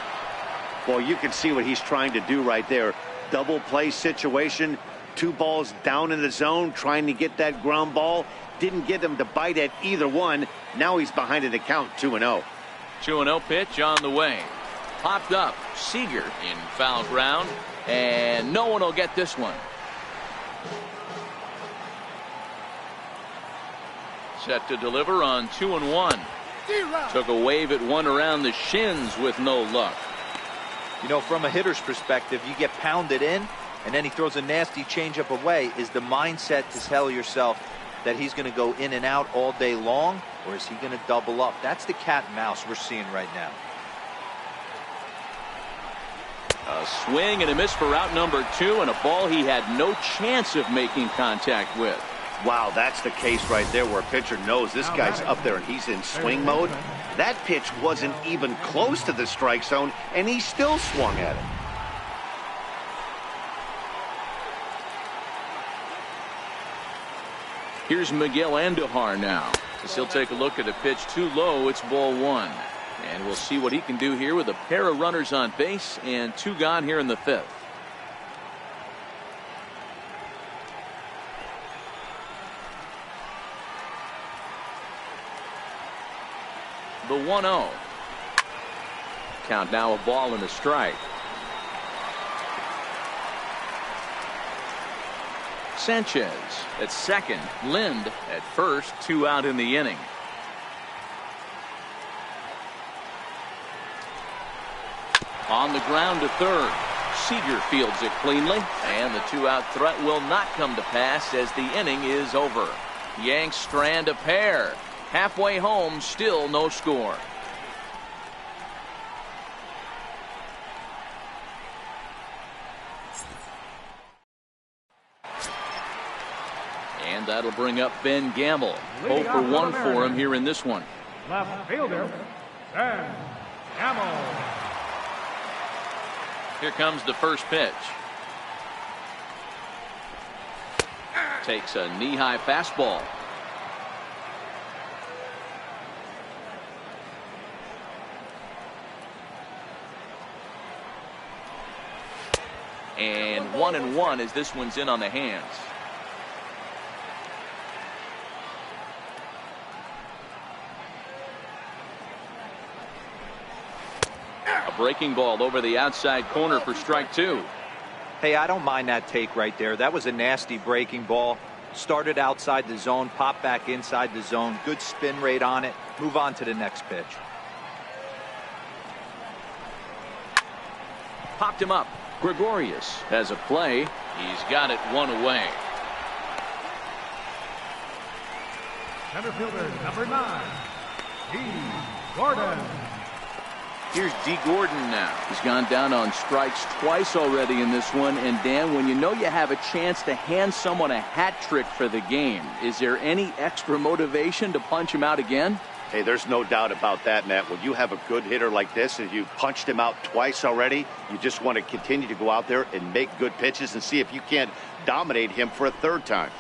Well, you can see what he's trying to do right there. Double play situation. 2 balls down in the zone, trying to get that ground ball. Didn't get him to bite at either one. Now he's behind an account 2-0. 2-0 pitch on the way. Popped up. Seager in foul ground, and no one will get this one. Set to deliver on 2-1. Took a wave at one around the shins with no luck. You know, from a hitter's perspective, you get pounded in and then he throws a nasty changeup away. Is the mindset to tell yourself that he's going to go in and out all day long, or is he going to double up? That's the cat and mouse we're seeing right now. A swing and a miss for out number 2, and a ball he had no chance of making contact with. Wow, that's the case right there where a pitcher knows this guy's up there and he's in swing mode. That pitch wasn't even close to the strike zone, and he still swung at it. Here's Miguel Andujar now, as he'll take a look at a pitch too low. It's ball 1. And we'll see what he can do here with a pair of runners on base and 2 gone here in the 5th. The 1-0. Count now, a ball and a strike. Sanchez at second, Lind at first, 2 out in the inning. On the ground to third. Seager fields it cleanly, and the 2-out threat will not come to pass as the inning is over. Yanks strand a pair. Halfway home, still no score. And that'll bring up Ben Gamble. 0 for 1 for him here in this one. Left fielder, Ben Gamble. Here comes the first pitch. Takes a knee-high fastball. And 1-1 as this one's in on the hands. A breaking ball over the outside corner for strike 2. Hey, I don't mind that take right there. That was a nasty breaking ball. Started outside the zone, popped back inside the zone. Good spin rate on it. Move on to the next pitch. Popped him up. Gregorius has a play. He's got it 1 away. Center fielder, number 9, D. Gordon. Here's D. Gordon now. He's gone down on strikes twice already in this one. And Dan, when you know you have a chance to hand someone a hat trick for the game, is there any extra motivation to punch him out again? Hey, there's no doubt about that, Matt. When you have a good hitter like this and you punched him out twice already, you just want to continue to go out there and make good pitches and see if you can't dominate him for a 3rd time.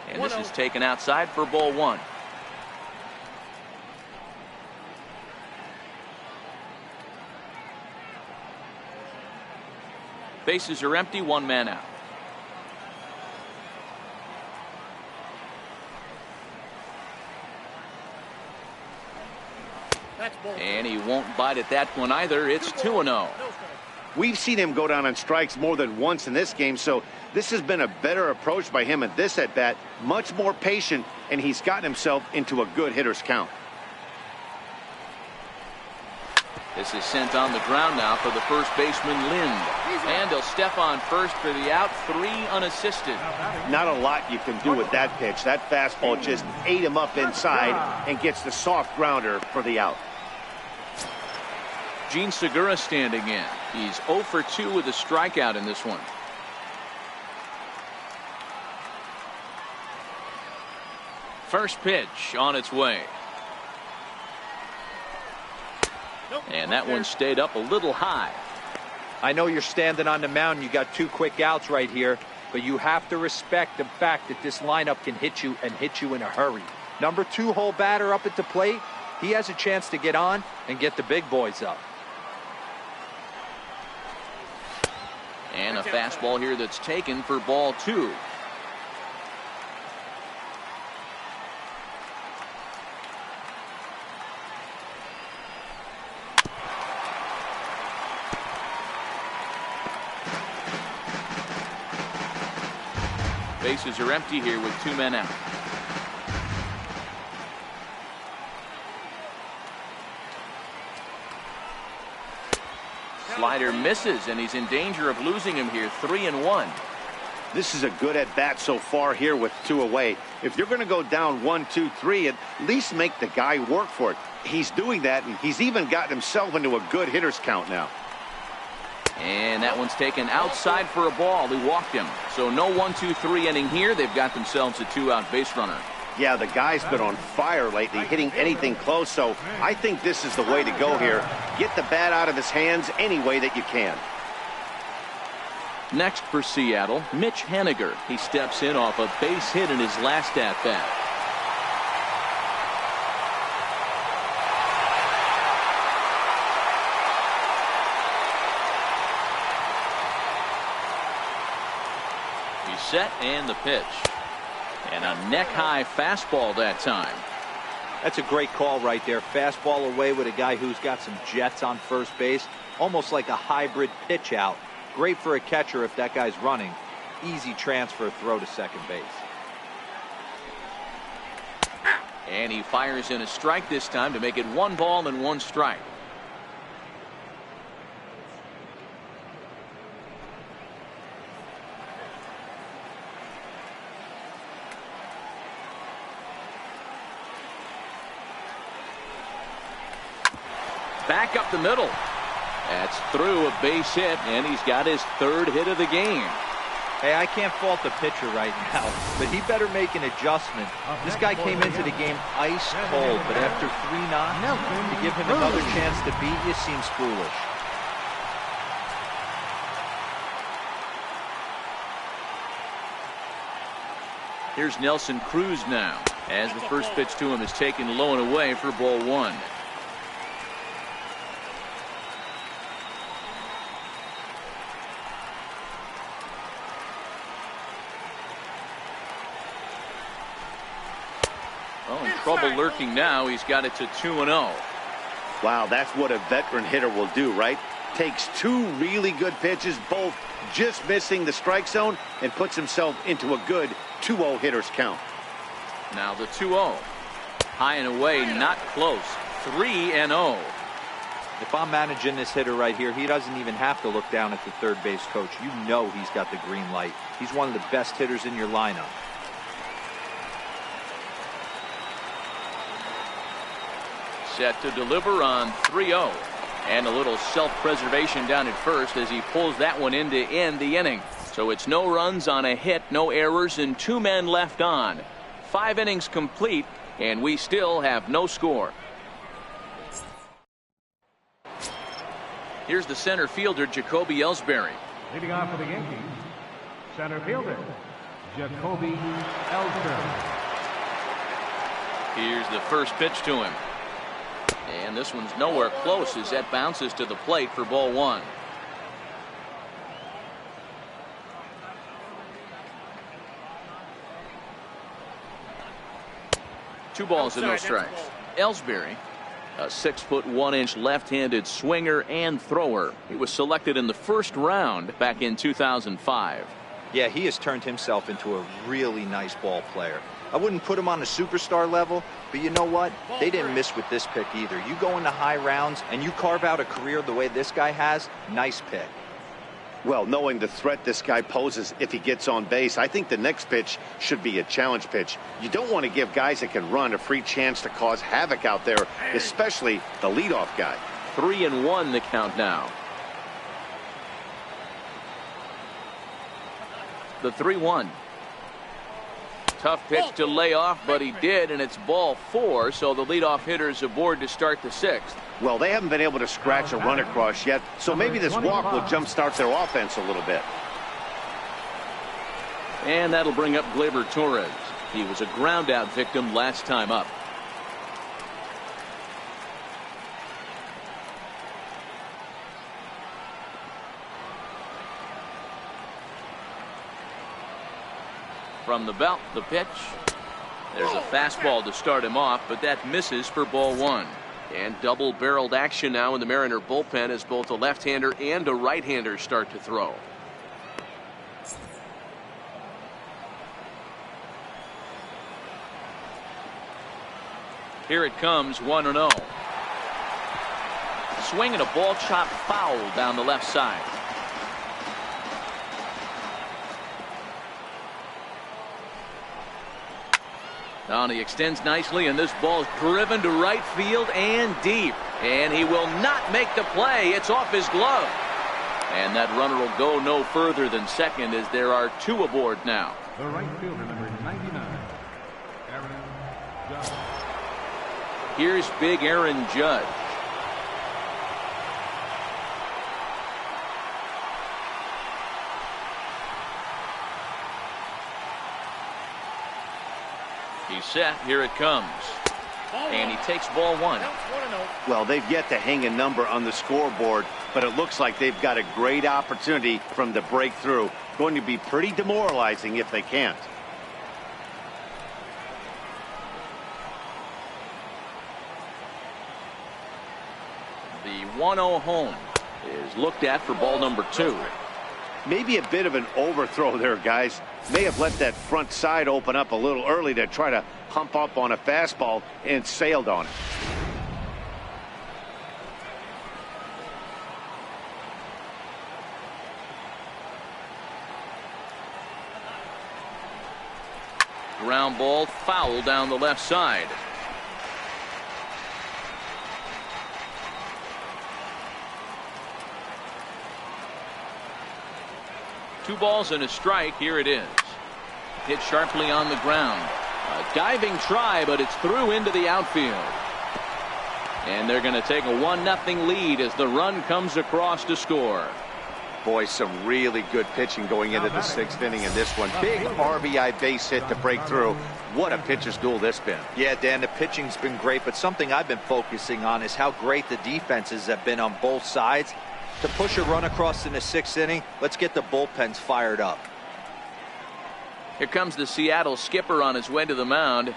And this is taken outside for ball 1. Bases are empty, 1 man out. And he won't bite at that one either. It's 2-0. We've seen him go down on strikes more than once in this game, so this has been a better approach by him at this at-bat. Much more patient, and he's gotten himself into a good hitter's count. This is sent on the ground now for the first baseman, Lind. And he'll step on first for the out, 3 unassisted. Not a lot you can do with that pitch. That fastball just ate him up inside and gets the soft grounder for the out. Gene Segura standing in. He's 0 for 2 with a strikeout in this one. First pitch on its way. And that one stayed up a little high. I know you're standing on the mound. You got 2 quick outs right here, but you have to respect the fact that this lineup can hit you and hit you in a hurry. Number 2 hole batter up at the plate. He has a chance to get on and get the big boys up. And a fastball here that's taken for ball 2. Bases are empty here with 2 men out. Slider misses, and he's in danger of losing him here. 3-1. This is a good at-bat so far here with 2 away. If you're going to go down 1, 2, 3, at least make the guy work for it. He's doing that, and he's even gotten himself into a good hitter's count now. And that one's taken outside for a ball. He walked him. So no 1, 2, 3 inning here. They've got themselves a 2-out base runner. Yeah, the guy's been on fire lately, hitting anything close, so I think this is the way to go here. Get the bat out of his hands any way that you can. Next for Seattle, Mitch Haniger. He steps in off a base hit in his last at-bat. set and the pitch. And a neck-high fastball that time. That's a great call right there. Fastball away with a guy who's got some jets on first base. Almost like a hybrid pitch out. Great for a catcher if that guy's running. Easy transfer throw to second base. And he fires in a strike this time to make it 1 ball and 1 strike. Back up the middle. That's through a base hit, and he's got his 3rd hit of the game. Hey, I can't fault the pitcher right now, but he better make an adjustment. This guy came into the game ice cold, but after 3 knocks, to give him another chance to beat you seems foolish. Here's Nelson Cruz now, as the first pitch to him is taken low and away for ball 1. Oh, in trouble lurking now. He's got it to 2-0. Wow, that's what a veteran hitter will do, right? Takes 2 really good pitches, both just missing the strike zone, and puts himself into a good 2-0 hitter's count. Now the 2-0. High and away, not close. 3-0. If I'm managing this hitter right here, he doesn't even have to look down at the third base coach. You know he's got the green light. He's one of the best hitters in your lineup. Set to deliver on 3-0. And a little self-preservation down at first as he pulls that one in to end the inning. So it's no runs on a hit, no errors, and 2 men left on. 5 innings complete, and we still have no score. Here's the center fielder, Jacoby Ellsbury. Leading off for the Yankees, center fielder, Jacoby Ellsbury. Here's the first pitch to him. And this one's nowhere close as that bounces to the plate for ball 1. Two balls and no strikes. Ellsbury, a 6'1" left-handed swinger and thrower. He was selected in the 1st round back in 2005. Yeah, he has turned himself into a really nice ball player. I wouldn't put him on a superstar level, but you know what? They didn't miss with this pick either. You go into high rounds and you carve out a career the way this guy has, nice pick. Well, knowing the threat this guy poses if he gets on base, I think the next pitch should be a challenge pitch. You don't want to give guys that can run a free chance to cause havoc out there, especially the leadoff guy. 3-1 the count now. The 3-1. Tough pitch to lay off, but he did, and it's ball 4, so the leadoff hitter's aboard to start the 6th. Well, they haven't been able to scratch a run across yet, so maybe this walk will jumpstart their offense a little bit. And that'll bring up Gleyber Torres. He was a ground out victim last time up. From the belt, the pitch. There's a fastball to start him off, but that misses for ball 1. And double-barreled action now in the Mariner bullpen as both a left-hander and a right-hander start to throw. Here it comes, 1-0. Swing and a ball chopped foul down the left side. Now he extends nicely, and this ball's driven to right field and deep. And he will not make the play. It's off his glove. And that runner will go no further than second as there are 2 aboard now. The right fielder, number 99, Aaron Judge. Here's big Aaron Judge. He's set. Here it comes. And he takes ball 1. Well, they've yet to hang a number on the scoreboard, but it looks like they've got a great opportunity from the breakthrough. Going to be pretty demoralizing if they can't. The 1-0 home is looked at for ball number 2. Maybe a bit of an overthrow there, guys. May have let that front side open up a little early to try to hump up on a fastball and sailed on it. Ground ball foul down the left side. Two balls and a strike. Here it is. Hit sharply on the ground. A diving try, but it's through into the outfield. And they're going to take a 1-0 lead as the run comes across to score. Boy, some really good pitching going into the 6th inning in this one. Big RBI base hit to break through. What a pitcher's duel this been. Yeah, Dan, the pitching's been great, but something I've been focusing on is how great the defenses have been on both sides. To push a run across in the 6th inning, let's get the bullpens fired up. Here comes the Seattle skipper on his way to the mound.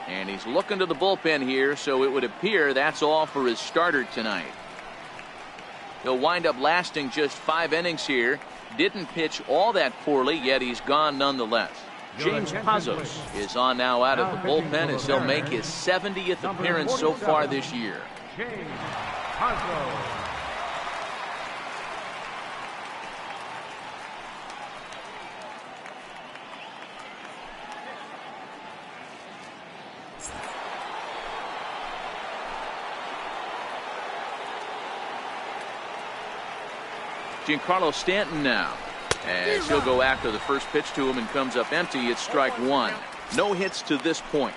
And he's looking to the bullpen here, so it would appear that's all for his starter tonight. He'll wind up lasting just 5 innings here. Didn't pitch all that poorly, yet he's gone nonetheless. James Pazos is on now out of the bullpen as he'll make his 70th appearance so far this year. James Pazos. Giancarlo Stanton now, as he'll go after the first pitch to him and comes up empty. It's strike 1. No hits to this point.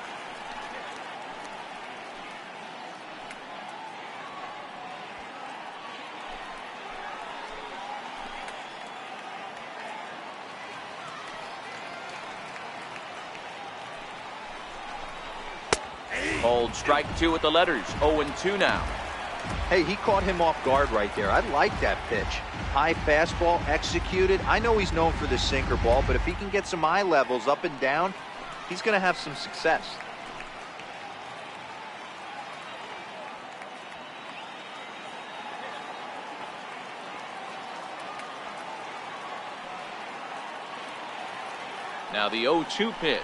Called strike 2 with the letters. 0-2 now. Hey, he caught him off guard right there. I like that pitch. High fastball executed. I know he's known for the sinker ball, but if he can get some eye levels up and down, he's going to have some success. Now the 0-2 pitch.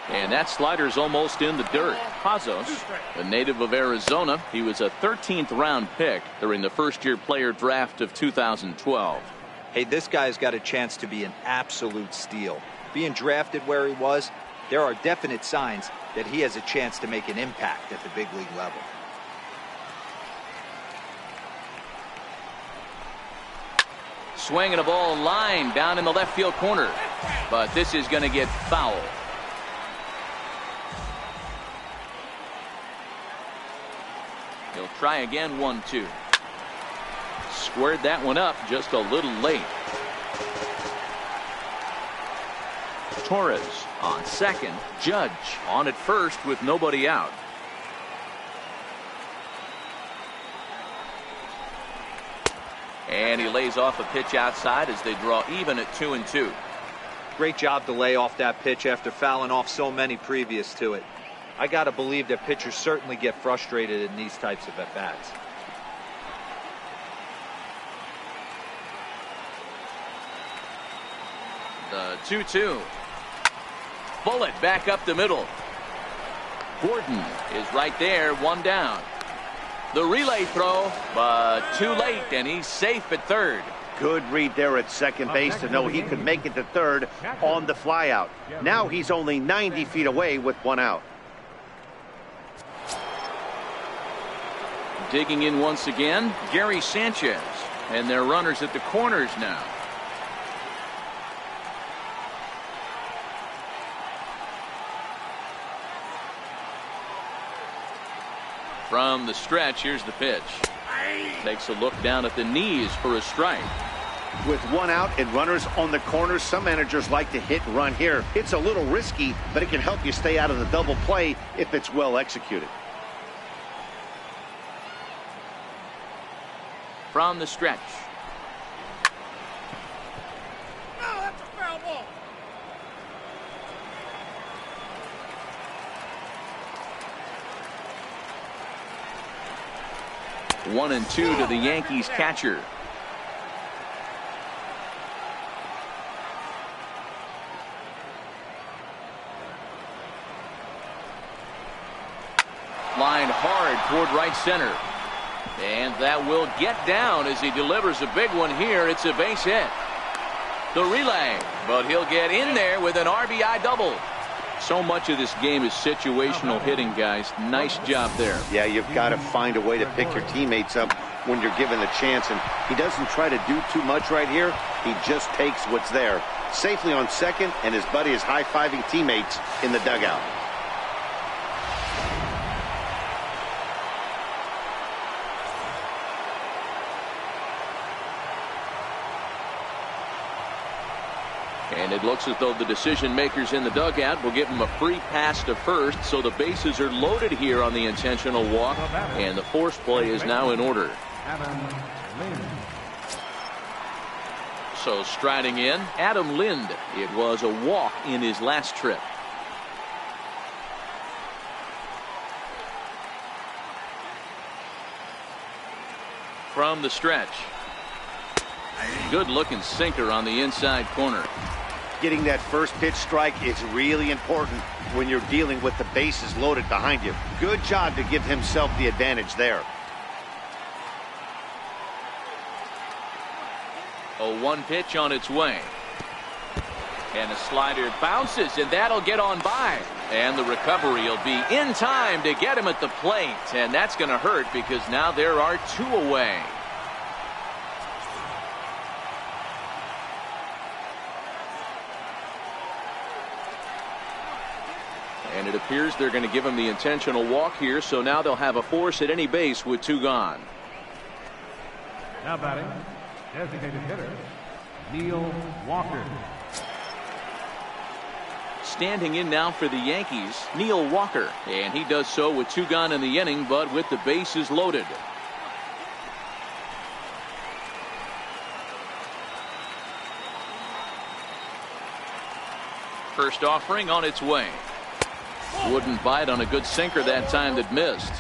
And that slider's almost in the dirt. Pazos, a native of Arizona, he was a 13th round pick during the first-year player draft of 2012. Hey, this guy's got a chance to be an absolute steal. Being drafted where he was, there are definite signs that he has a chance to make an impact at the big league level. Swinging a ball line down in the left field corner. But this is going to get foul. He'll try again. 1-2. Squared that one up just a little late. Torres on second. Judge on at first with nobody out. And he lays off a pitch outside as they draw even at 2-2. Great job to lay off that pitch after fouling off so many previous to it. I got to believe that pitchers certainly get frustrated in these types of at-bats. The 2-2. Bullet back up the middle. Gordon is right there, 1 down. The relay throw, but too late, and he's safe at third. Good read there at second base to know he could make it to third on the flyout. Now he's only 90 feet away with 1 out. Digging in once again, Gary Sanchez, and their runners at the corners now. From the stretch, here's the pitch. Takes a look down at the knees for a strike. With 1 out and runners on the corners, some managers like to hit and run here. It's a little risky, but it can help you stay out of the double play if it's well executed. from the stretch. No, that's a foul ball. 1-2 to the Yankees catcher. Lined hard toward right center. And that will get down as he delivers a big one here. It's a base hit. The relay, but he'll get in there with an RBI double. So much of this game is situational hitting, guys. Nice job there. Yeah, you've got to find a way to pick your teammates up when you're given the chance. And he doesn't try to do too much right here. He just takes what's there. Safely on second, and his buddy is high-fiving teammates in the dugout. And it looks as though the decision makers in the dugout will give him a free pass to first, so the bases are loaded here on the intentional walk, and the force play is now in order. So striding in, Adam Lind. It was a walk in his last trip. From the stretch. Good looking sinker on the inside corner. Getting that first pitch strike is really important when you're dealing with the bases loaded behind you. Good job to give himself the advantage there. 0-1 pitch on its way. And a slider bounces, and that'll get on by. And the recovery will be in time to get him at the plate. And that's going to hurt because now there are two away. And it appears they're going to give him the intentional walk here, so now they'll have a force at any base with two gone. Now batting, designated hitter, Neil Walker. Standing in now for the Yankees, Neil Walker. And he does so with two gone in the inning, but with the bases loaded. First offering on its way. Wouldn't bite on a good sinker that time that missed.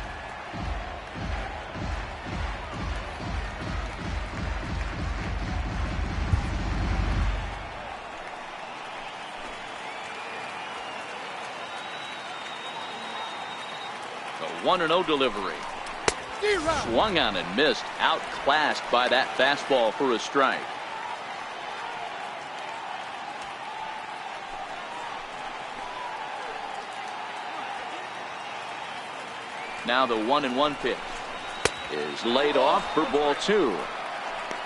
A 1-0 delivery. Swung on and missed. Outclassed by that fastball for a strike. Now the 1-1 pitch is laid off for ball two.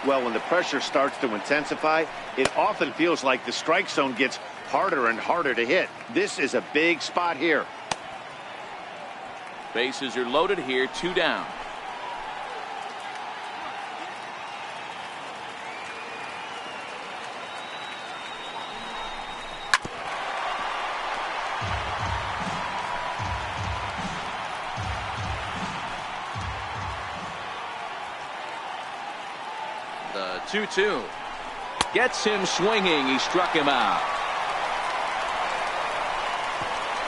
Well, when the pressure starts to intensify, it often feels like the strike zone gets harder and harder to hit. This is a big spot here. Bases are loaded here, two down. The 2-2 gets him swinging. He struck him out.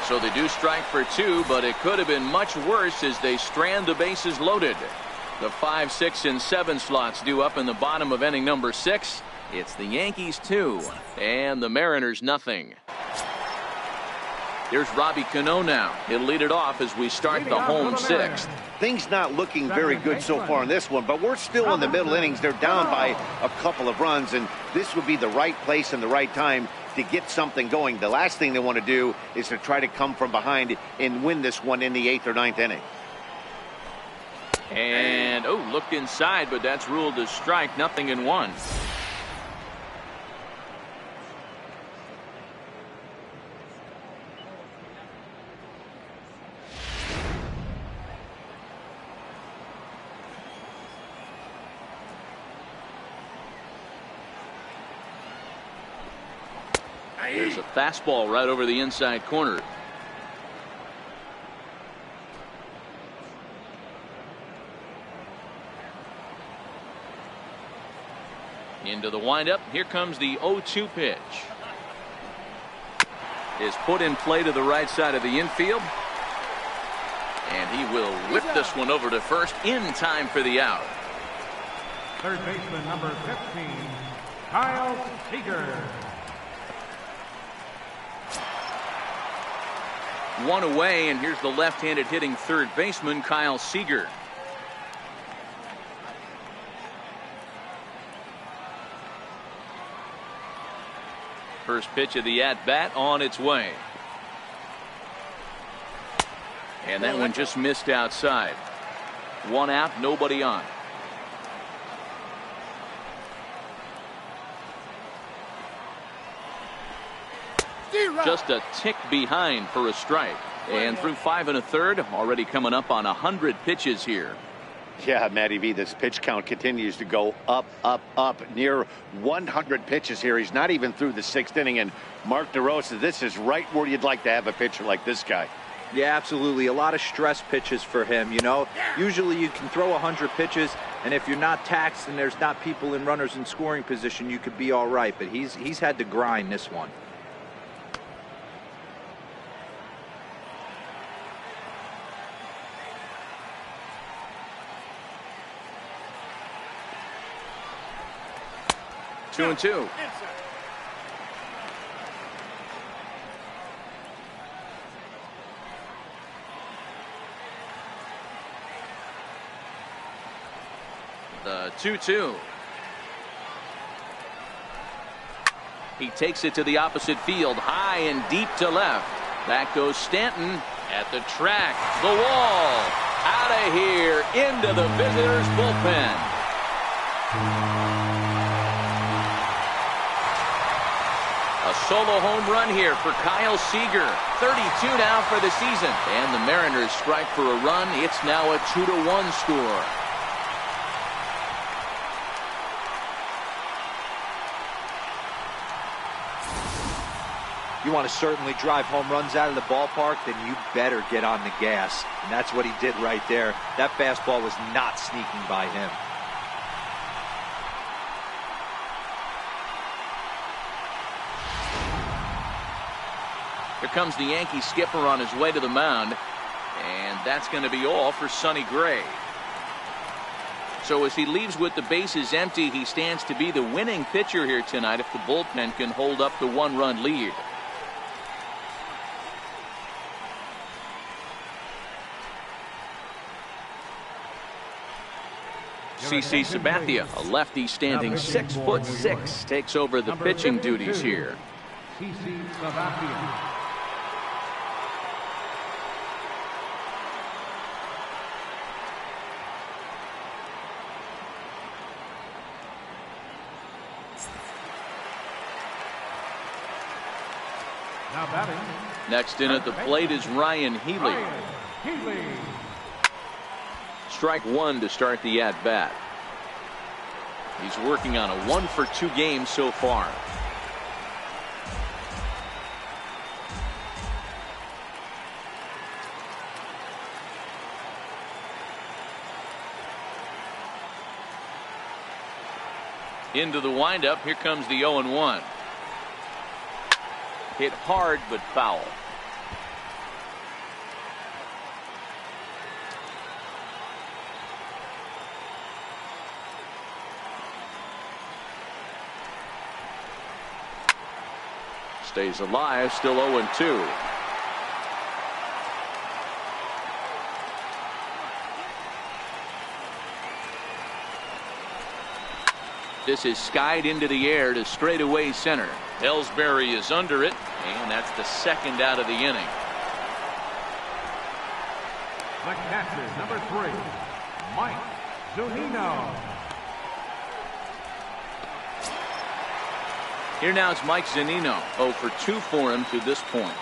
So they do strike for two, but it could have been much worse as they strand the bases loaded. The 5, 6, and 7 slots due up in the bottom of inning number 6. It's the Yankees 2 and the Mariners nothing. There's Robbie Cano now. He'll lead it off as we start the home 6th. Things not looking very good so far in this one, but we're still in the middle innings. They're down by a couple of runs, and this would be the right place and the right time to get something going. The last thing they want to do is to try to come from behind and win this one in the 8th or 9th inning. And, looked inside, but that's ruled a strike. Nothing in one. There's a fastball right over the inside corner. Into the windup. Here comes the 0-2 pitch. Is put in play to the right side of the infield. And he will whip this one over to first in time for the out. Third baseman number 15, Kyle Seager. One away, and here's the left-handed hitting third baseman, Kyle Seager. First pitch of the at-bat on its way. And that one just missed outside. One out, nobody on. Just a tick behind for a strike. And through 5 1/3, already coming up on 100 pitches here. Yeah, Matty V, this pitch count continues to go up, up, up. Near 100 pitches here. He's not even through the 6th inning. And Mark DeRosa, this is right where you'd like to have a pitcher like this guy. Yeah, absolutely. A lot of stress pitches for him. You know, usually you can throw 100 pitches, and if you're not taxed and there's not people in runners in scoring position, you could be all right. But he's had to grind this one. Two and two. The 2-2. He takes it to the opposite field, high and deep to left. Back goes Stanton at the track, the wall, out of here, into the visitors' bullpen. A solo home run here for Kyle Seager. 32 now for the season. And the Mariners strike for a run. It's now a 2-1 score. You want to certainly drive home runs out of the ballpark, then you better get on the gas. And that's what he did right there. That fastball was not sneaking by him. Here comes the Yankee skipper on his way to the mound. And that's going to be all for Sonny Gray. So as he leaves with the bases empty, he stands to be the winning pitcher here tonight if the bullpen can hold up the 1-run lead. CC Sabathia, a lefty standing 6'6", takes over the pitching duties here. CC Sabathia. Now batting. Next in at the plate is Ryan Healy. Strike one to start the at-bat. He's working on a 1-for-2 game so far. Into the windup. Here comes the 0-1. Hit hard but foul. Stays alive, still 0-2. This is skied into the air to straightaway center. Ellsbury is under it, and that's the second out of the inning. The catcher, number 3, Mike Zunino. Here now it's Mike Zunino, 0-for-2 for him to this point.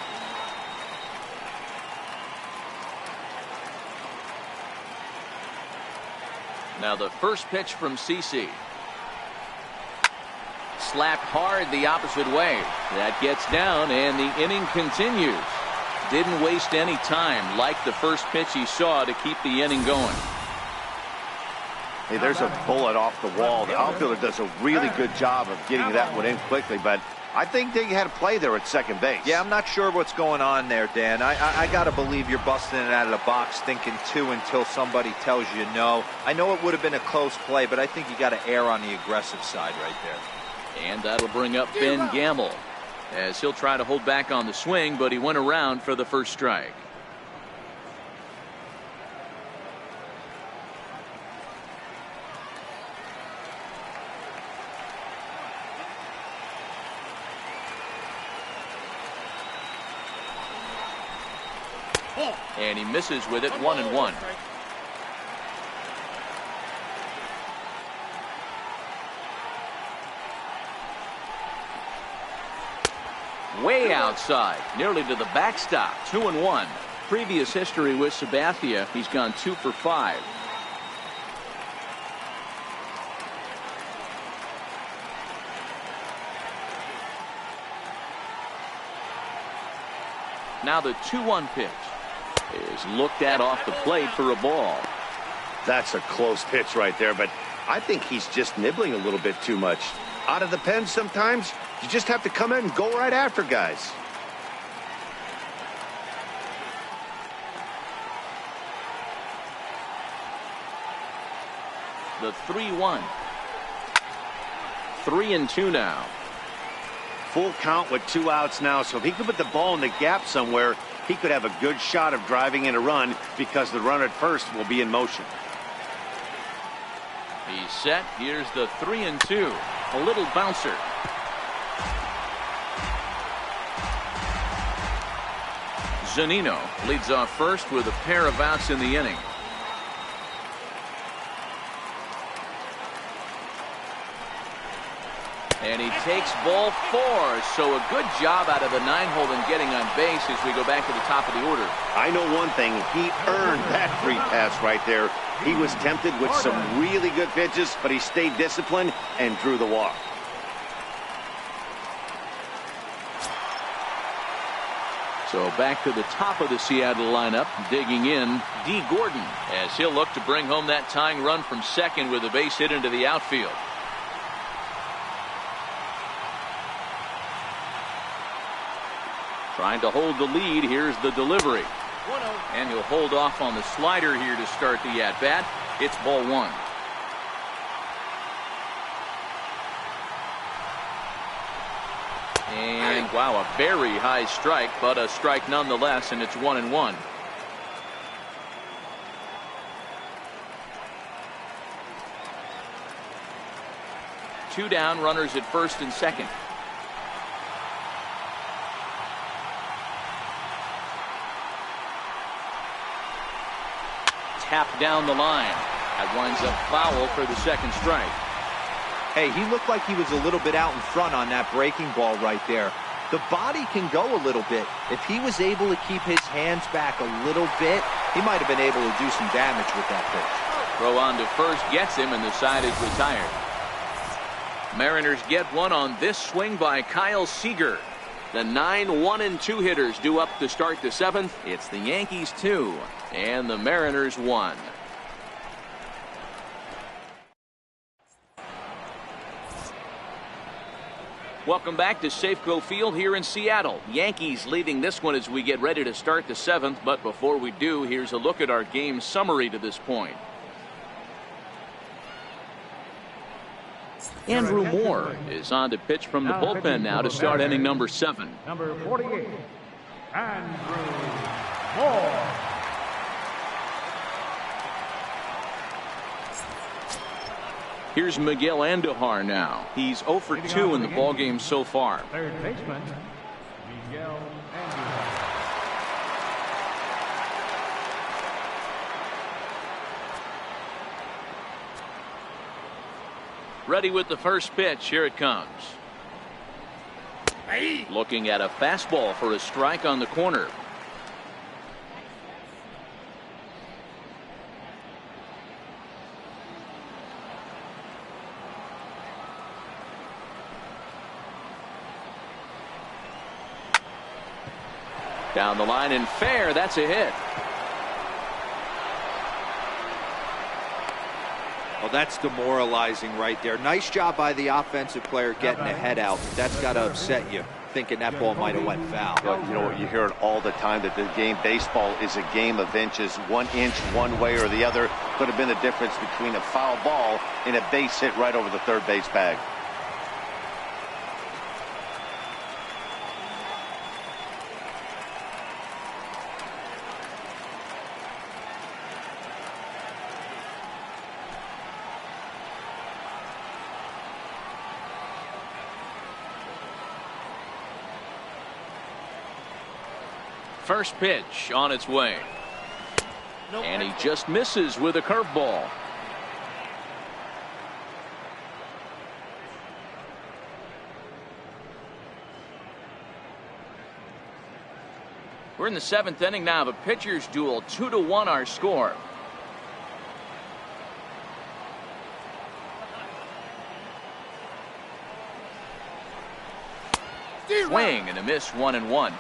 Now the first pitch from CC. Slapped hard the opposite way. That gets down, and the inning continues. Didn't waste any time, like the first pitch he saw, to keep the inning going. Hey, there's a bullet off the wall. The outfielder does a really good job of getting that one in quickly, but I think they had a play there at second base. Yeah, I'm not sure what's going on there, Dan. I got to believe you're busting it out of the box thinking two until somebody tells you no. I know it would have been a close play, but I think you got to err on the aggressive side right there. And that'll bring up Ben Gamble, as he'll try to hold back on the swing, but he went around for the first strike. And he misses with it, 1-1. Way outside, nearly to the backstop, 2-1. Previous history with Sabathia, he's gone 2 for 5. Now the 2-1 pitch is looked at off the plate for a ball. That's a close pitch right there, but I think he's just nibbling a little bit too much. Out of the pen sometimes, you just have to come in and go right after guys. The 3-1. 3-2 now. Full count with 2 outs now, so if he could put the ball in the gap somewhere, he could have a good shot of driving in a run because the runner at first will be in motion. He's set. Here's the 3-2. A little bouncer. Zunino leads off first with a pair of outs in the inning. And he takes ball 4. So a good job out of the 9-hole in getting on base as we go back to the top of the order. I know one thing. He earned that free pass right there. He was tempted with some really good pitches, but he stayed disciplined and drew the walk. So back to the top of the Seattle lineup, digging in, D. Gordon, as he'll look to bring home that tying run from second with a base hit into the outfield. Trying to hold the lead. Here's the delivery. And he'll hold off on the slider here to start the at-bat. It's ball 1. And wow, a very high strike, but a strike nonetheless, and it's 1-1. Two down, runners at first and second. Tapped down the line. That winds up foul for the second strike. Hey, he looked like he was a little bit out in front on that breaking ball right there. The body can go a little bit. If he was able to keep his hands back a little bit, he might have been able to do some damage with that pitch. Throw on to first gets him, and the side is retired. Mariners get one on this swing by Kyle Seager. The 9-1-2 hitters due up to start the 7th. It's the Yankees 2 and the Mariners 1. Welcome back to Safeco Field here in Seattle. Yankees leading this one as we get ready to start the 7th. But before we do, here's a look at our game summary to this point. Andrew Moore is on to pitch from the bullpen now to start inning number 7. Number 48, Andrew Moore. Here's Miguel Andujar now. He's 0 for 2 in the ballgame so far. Third baseman, Miguel Andujar. Ready with the first pitch. Here it comes. Looking at a fastball for a strike on the corner. Down the line and fair. That's a hit. Well, Well, that's demoralizing right there. Nice job by the offensive player getting the head out. That's got to upset you, thinking that ball might have went foul. Well, you know what, you hear it all the time that the game, baseball is a game of inches. 1 inch one way or the other could have been the difference between a foul ball and a base hit right over the third base bag. First pitch on its way. And he just misses with a curveball. We're in the 7th inning now of a pitcher's duel. 2-1 our score. Swing and a miss, 1-1.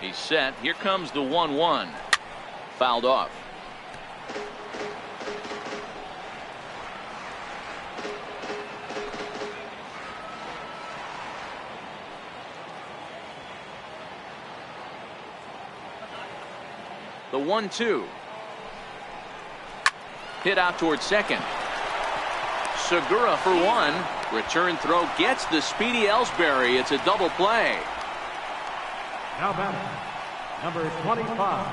He's set. Here comes the 1-1. Fouled off. The 1-2. Hit out towards second. Segura for one. Return throw gets the speedy Ellsbury. It's a double play. Now batting, number 25.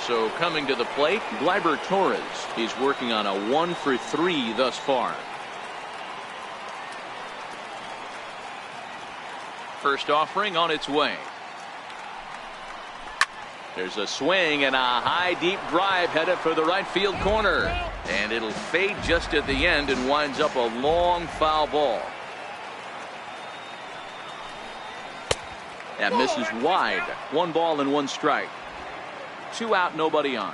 So coming to the plate, Gleyber Torres. He's working on a 1-for-3 thus far. First offering on its way. There's a swing and a high deep drive headed for the right field corner. And it'll fade just at the end and winds up a long foul ball. That misses wide. 1 ball and 1 strike. 2 out, nobody on.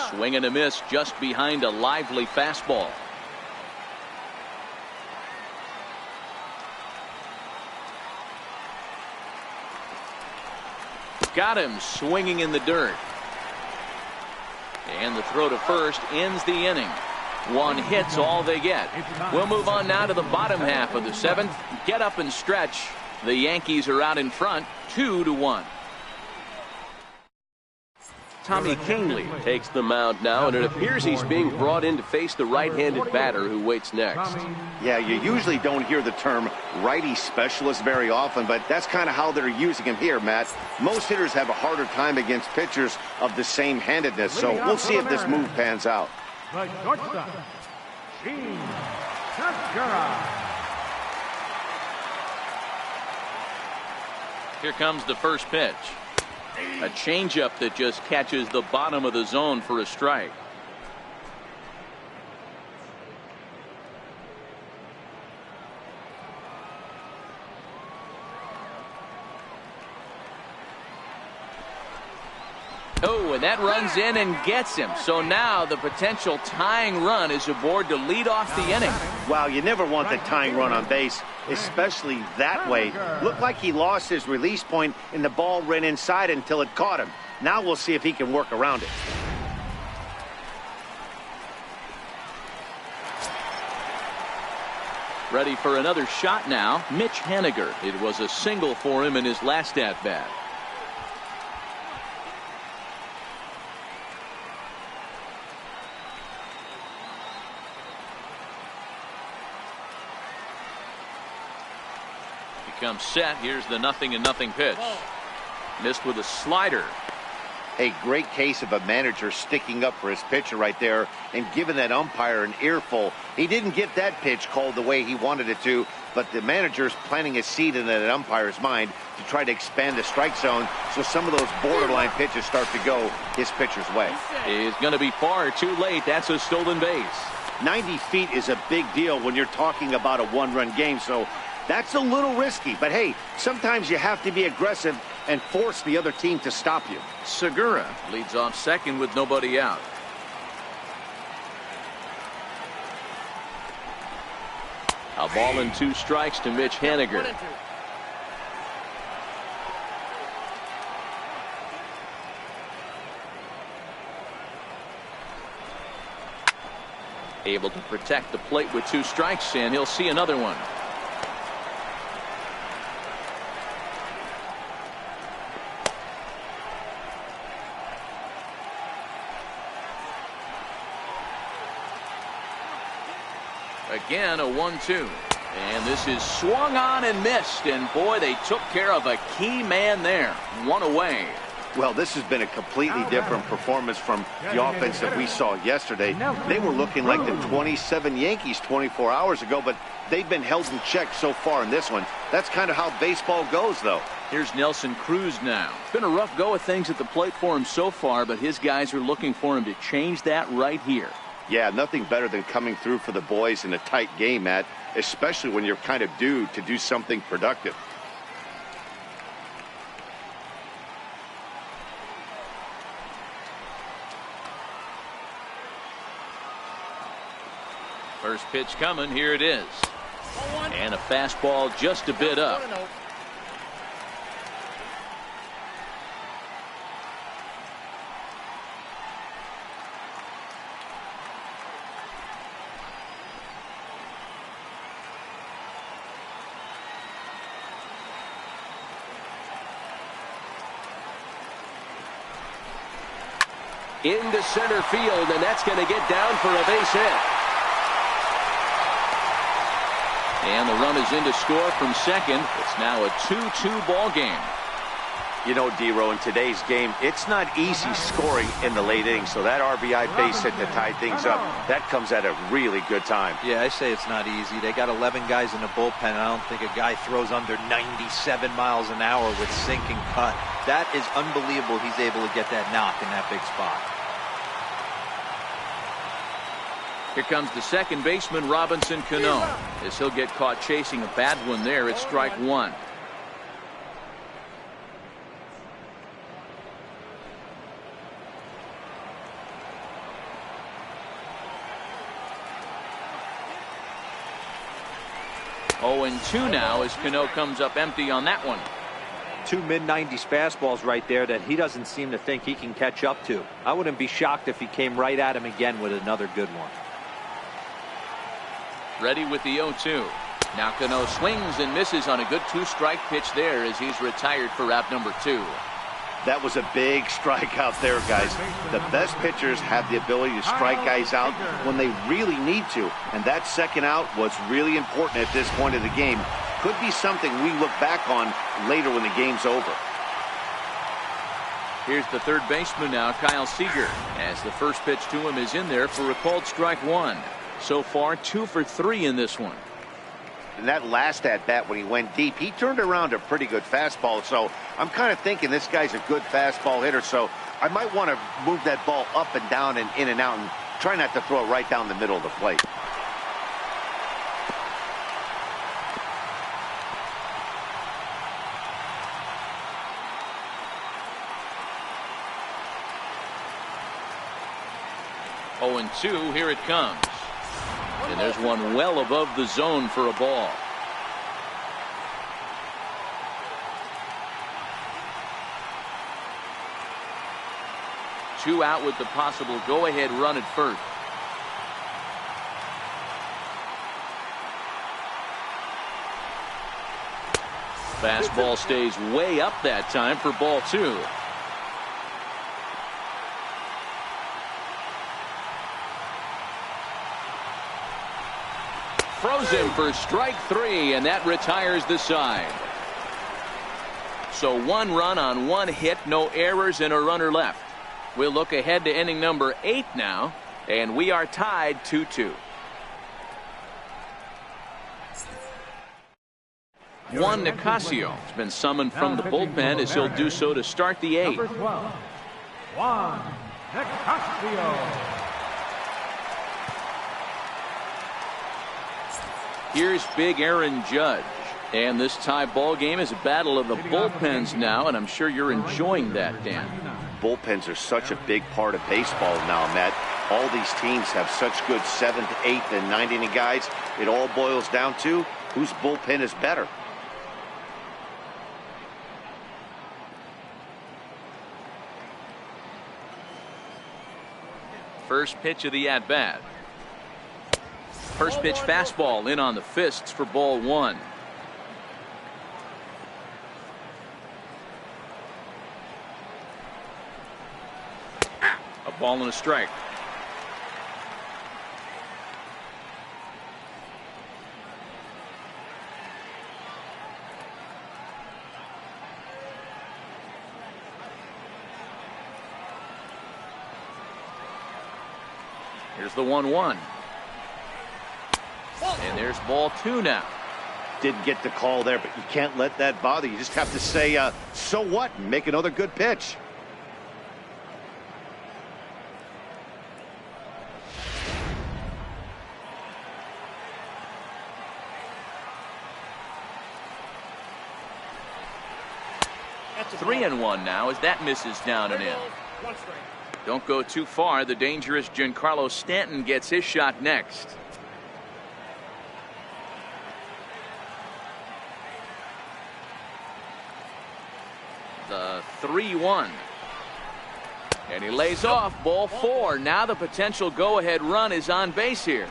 Swing and a miss just behind a lively fastball. Got him swinging in the dirt. And the throw to first ends the inning. 1 hit's all they get. We'll move on now to the bottom half of the 7th. Get up and stretch. The Yankees are out in front, 2-1. Tommy Kahnle takes the mound now, and it appears he's being brought in to face the right-handed batter who waits next. Yeah, you usually don't hear the term righty specialist very often, but that's kind of how they're using him here, Matt. Most hitters have a harder time against pitchers of the same handedness, so we'll see if this move pans out. The shortstop, Gene Segura. Here comes the first pitch. A changeup that just catches the bottom of the zone for a strike. Oh, and that runs in and gets him. So now the potential tying run is aboard to lead off the inning. Wow, you never want the tying run on base, especially that way. Looked like he lost his release point and the ball ran inside until it caught him. Now we'll see if he can work around it. Ready for another shot now, Mitch Haniger. It was a single for him in his last at-bat. Comes set. Here's the 0-0 pitch. Missed with a slider. A great case of a manager sticking up for his pitcher right there and giving that umpire an earful. He didn't get that pitch called the way he wanted it to, but the manager's planting a seed in that umpire's mind to try to expand the strike zone so some of those borderline pitches start to go his pitcher's way. Is going to be far too late. That's a stolen base. 90 feet is a big deal when you're talking about a 1-run game, so That's a little risky, but hey, sometimes you have to be aggressive and force the other team to stop you. Segura leads off second with nobody out. A ball and 2 strikes to Mitch Haniger. Able to protect the plate with 2 strikes, and he'll see another one. Again, a 1-2. And this is swung on and missed. And boy, they took care of a key man there. 1 away. Well, this has been a completely different performance from the offense that we saw yesterday. They were looking like the 27 Yankees 24 hours ago, but they've been held in check so far in this one. That's kind of how baseball goes, though. Here's Nelson Cruz now. It's been a rough go of things at the plate for him so far, but his guys are looking for him to change that right here. Yeah, nothing better than coming through for the boys in a tight game, Matt, especially when you're kind of due to do something productive. First pitch coming. Here it is. And a fastball just a bit up. Into center field, and that's going to get down for a base hit. And the run is in to score from second. It's now a 2-2 ball game. You know, D-Row, in today's game, it's not easy scoring in the late innings, so that RBI base hit to tie things up, that comes at a really good time. Yeah, I say it's not easy. They got 11 guys in the bullpen. I don't think a guy throws under 97 miles an hour with sink and cut. That is unbelievable. He's able to get that knock in that big spot. Here comes the second baseman, Robinson Cano. As he'll get caught chasing a bad one there, it's strike 1. Oh, and 2 now as Cano comes up empty on that one. 2 mid-90s fastballs right there that he doesn't seem to think he can catch up to. I wouldn't be shocked if he came right at him again with another good one. Ready with the 0-2. Now Cano swings and misses on a good 2-strike pitch there as he's retired for route number 2. That was a big strikeout there, guys. The best pitchers have the ability to strike guys out when they really need to, and that second out was really important at this point of the game. Could be something we look back on later when the game's over. Here's the third baseman now, Kyle Seager, as the first pitch to him is in there for a called strike 1. So far, 2 for 3 in this one. And that last at-bat when he went deep, he turned around a pretty good fastball. So I'm kind of thinking this guy's a good fastball hitter. So I might want to move that ball up and down and in and out and try not to throw it right down the middle of the plate. Oh, and 2, here it comes. And there's one well above the zone for a ball. Two out with the possible go-ahead run at first. Fastball stays way up that time for ball 2. Throws him for strike 3, and that retires the side. So 1 run on 1 hit, no errors, and a runner left. We'll look ahead to inning number 8 now, and we are tied 2-2. Juan Nicasio has been summoned from the bullpen as he'll do so to start the 8th. Number 12, Juan Nicasio. Here's big Aaron Judge. And this tie ball game is a battle of the bullpens now, and I'm sure you're enjoying that, Dan. Bullpens are such a big part of baseball now, Matt. All these teams have such good 7th, 8th, and 9th inning guys. It all boils down to whose bullpen is better. First pitch of the at-bat. First pitch fastball in on the fists for ball 1. A ball and a strike. Here's the 1-1. And there's ball 2 now. Didn't get the call there, but you can't let that bother you. Just have to say, so what, and make another good pitch. That's 3-1 now as that misses down and in. Don't go too far. The dangerous Giancarlo Stanton gets his shot next. The 3-1. And he lays off. Ball 4. Now the potential go-ahead run is on base here.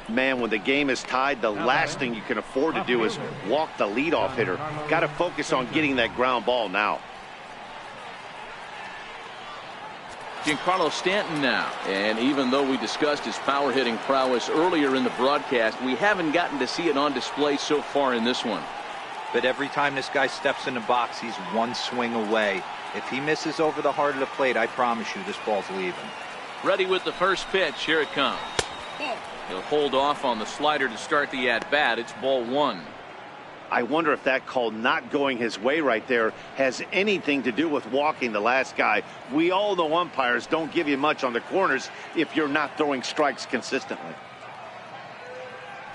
Man, when the game is tied, the last thing you can afford to do is walk the leadoff hitter. Got to focus on getting that ground ball now. Giancarlo Stanton now. And even though we discussed his power hitting prowess earlier in the broadcast, we haven't gotten to see it on display so far in this one. But every time this guy steps in the box, he's one swing away. If he misses over the heart of the plate, I promise you this ball's leaving. Ready with the first pitch. Here it comes. He'll hold off on the slider to start the at-bat. It's ball 1. I wonder if that call not going his way right there has anything to do with walking the last guy. We all know umpires don't give you much on the corners if you're not throwing strikes consistently.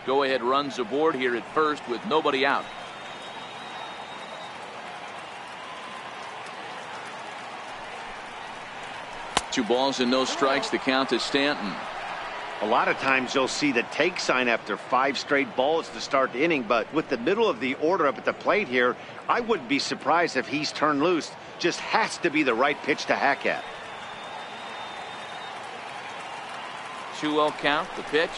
Go ahead runs aboard here at first with nobody out. Two balls and no strikes. The count is Stanton. A lot of times you'll see the take sign after 5 straight balls to start the inning, but with the middle of the order up at the plate here, I wouldn't be surprised if he's turned loose. Just has to be the right pitch to hack at. 2-0 count. The pitch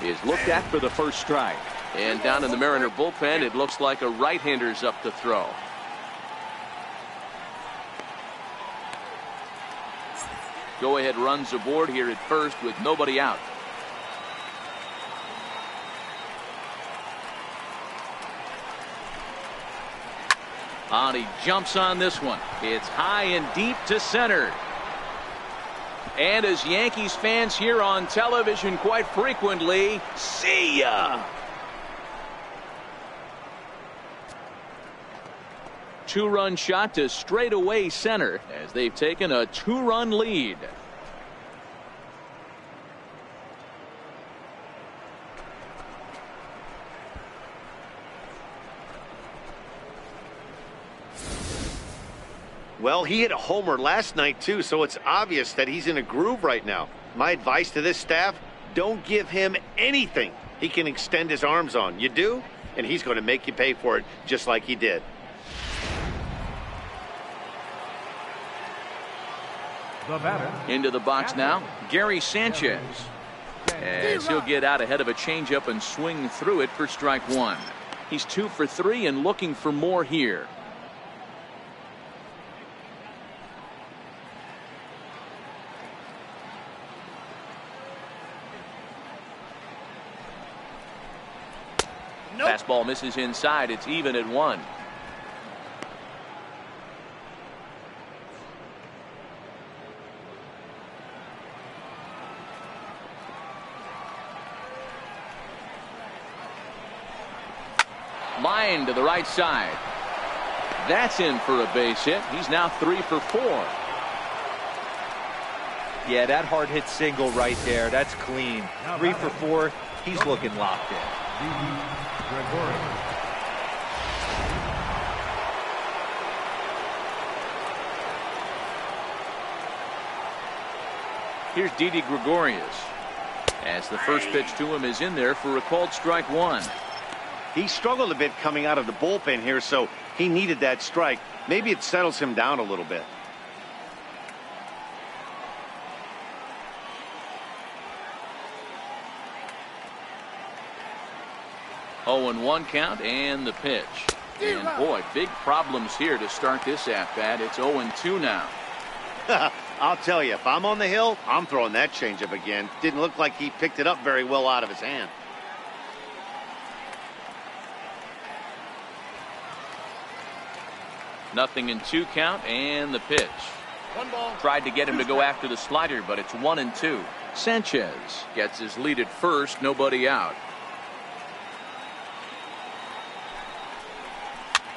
is looked at for the first strike. And down in the Mariner bullpen, it looks like a right-hander's up to throw. Go ahead runs aboard here at first with nobody out. And he jumps on this one. It's high and deep to center. And as Yankees fans hear on television quite frequently, see ya. 2-run shot to straightaway center as they've taken a 2-run lead. Well, he hit a homer last night too, so it's obvious that he's in a groove right now. My advice to this staff, don't give him anything he can extend his arms on. You do, and he's going to make you pay for it just like he did. The batter. Into the box now, Gary Sanchez. As he'll get out ahead of a changeup and swing through it for strike 1. He's 2 for 3 and looking for more here. Fastball misses inside. It's even at 1. Line to the right side. That's in for a base hit. He's now 3 for 4. Yeah, that hard hit single right there. That's clean. 3 for 4. He's looking locked in. Here's Didi Gregorius. As the first pitch to him is in there for a called strike one. He struggled a bit coming out of the bullpen here, so he needed that strike. Maybe it settles him down a little bit. Oh, and 1 count and the pitch. And boy, big problems here to start this at-bat. It's 0-2 now. I'll tell you, if I'm on the hill, I'm throwing that changeup again. Didn't look like he picked it up very well out of his hand. Nothing in 2 count and the pitch. Tried to get him to go after the slider, but it's 1-2. Sanchez gets his lead at first, nobody out.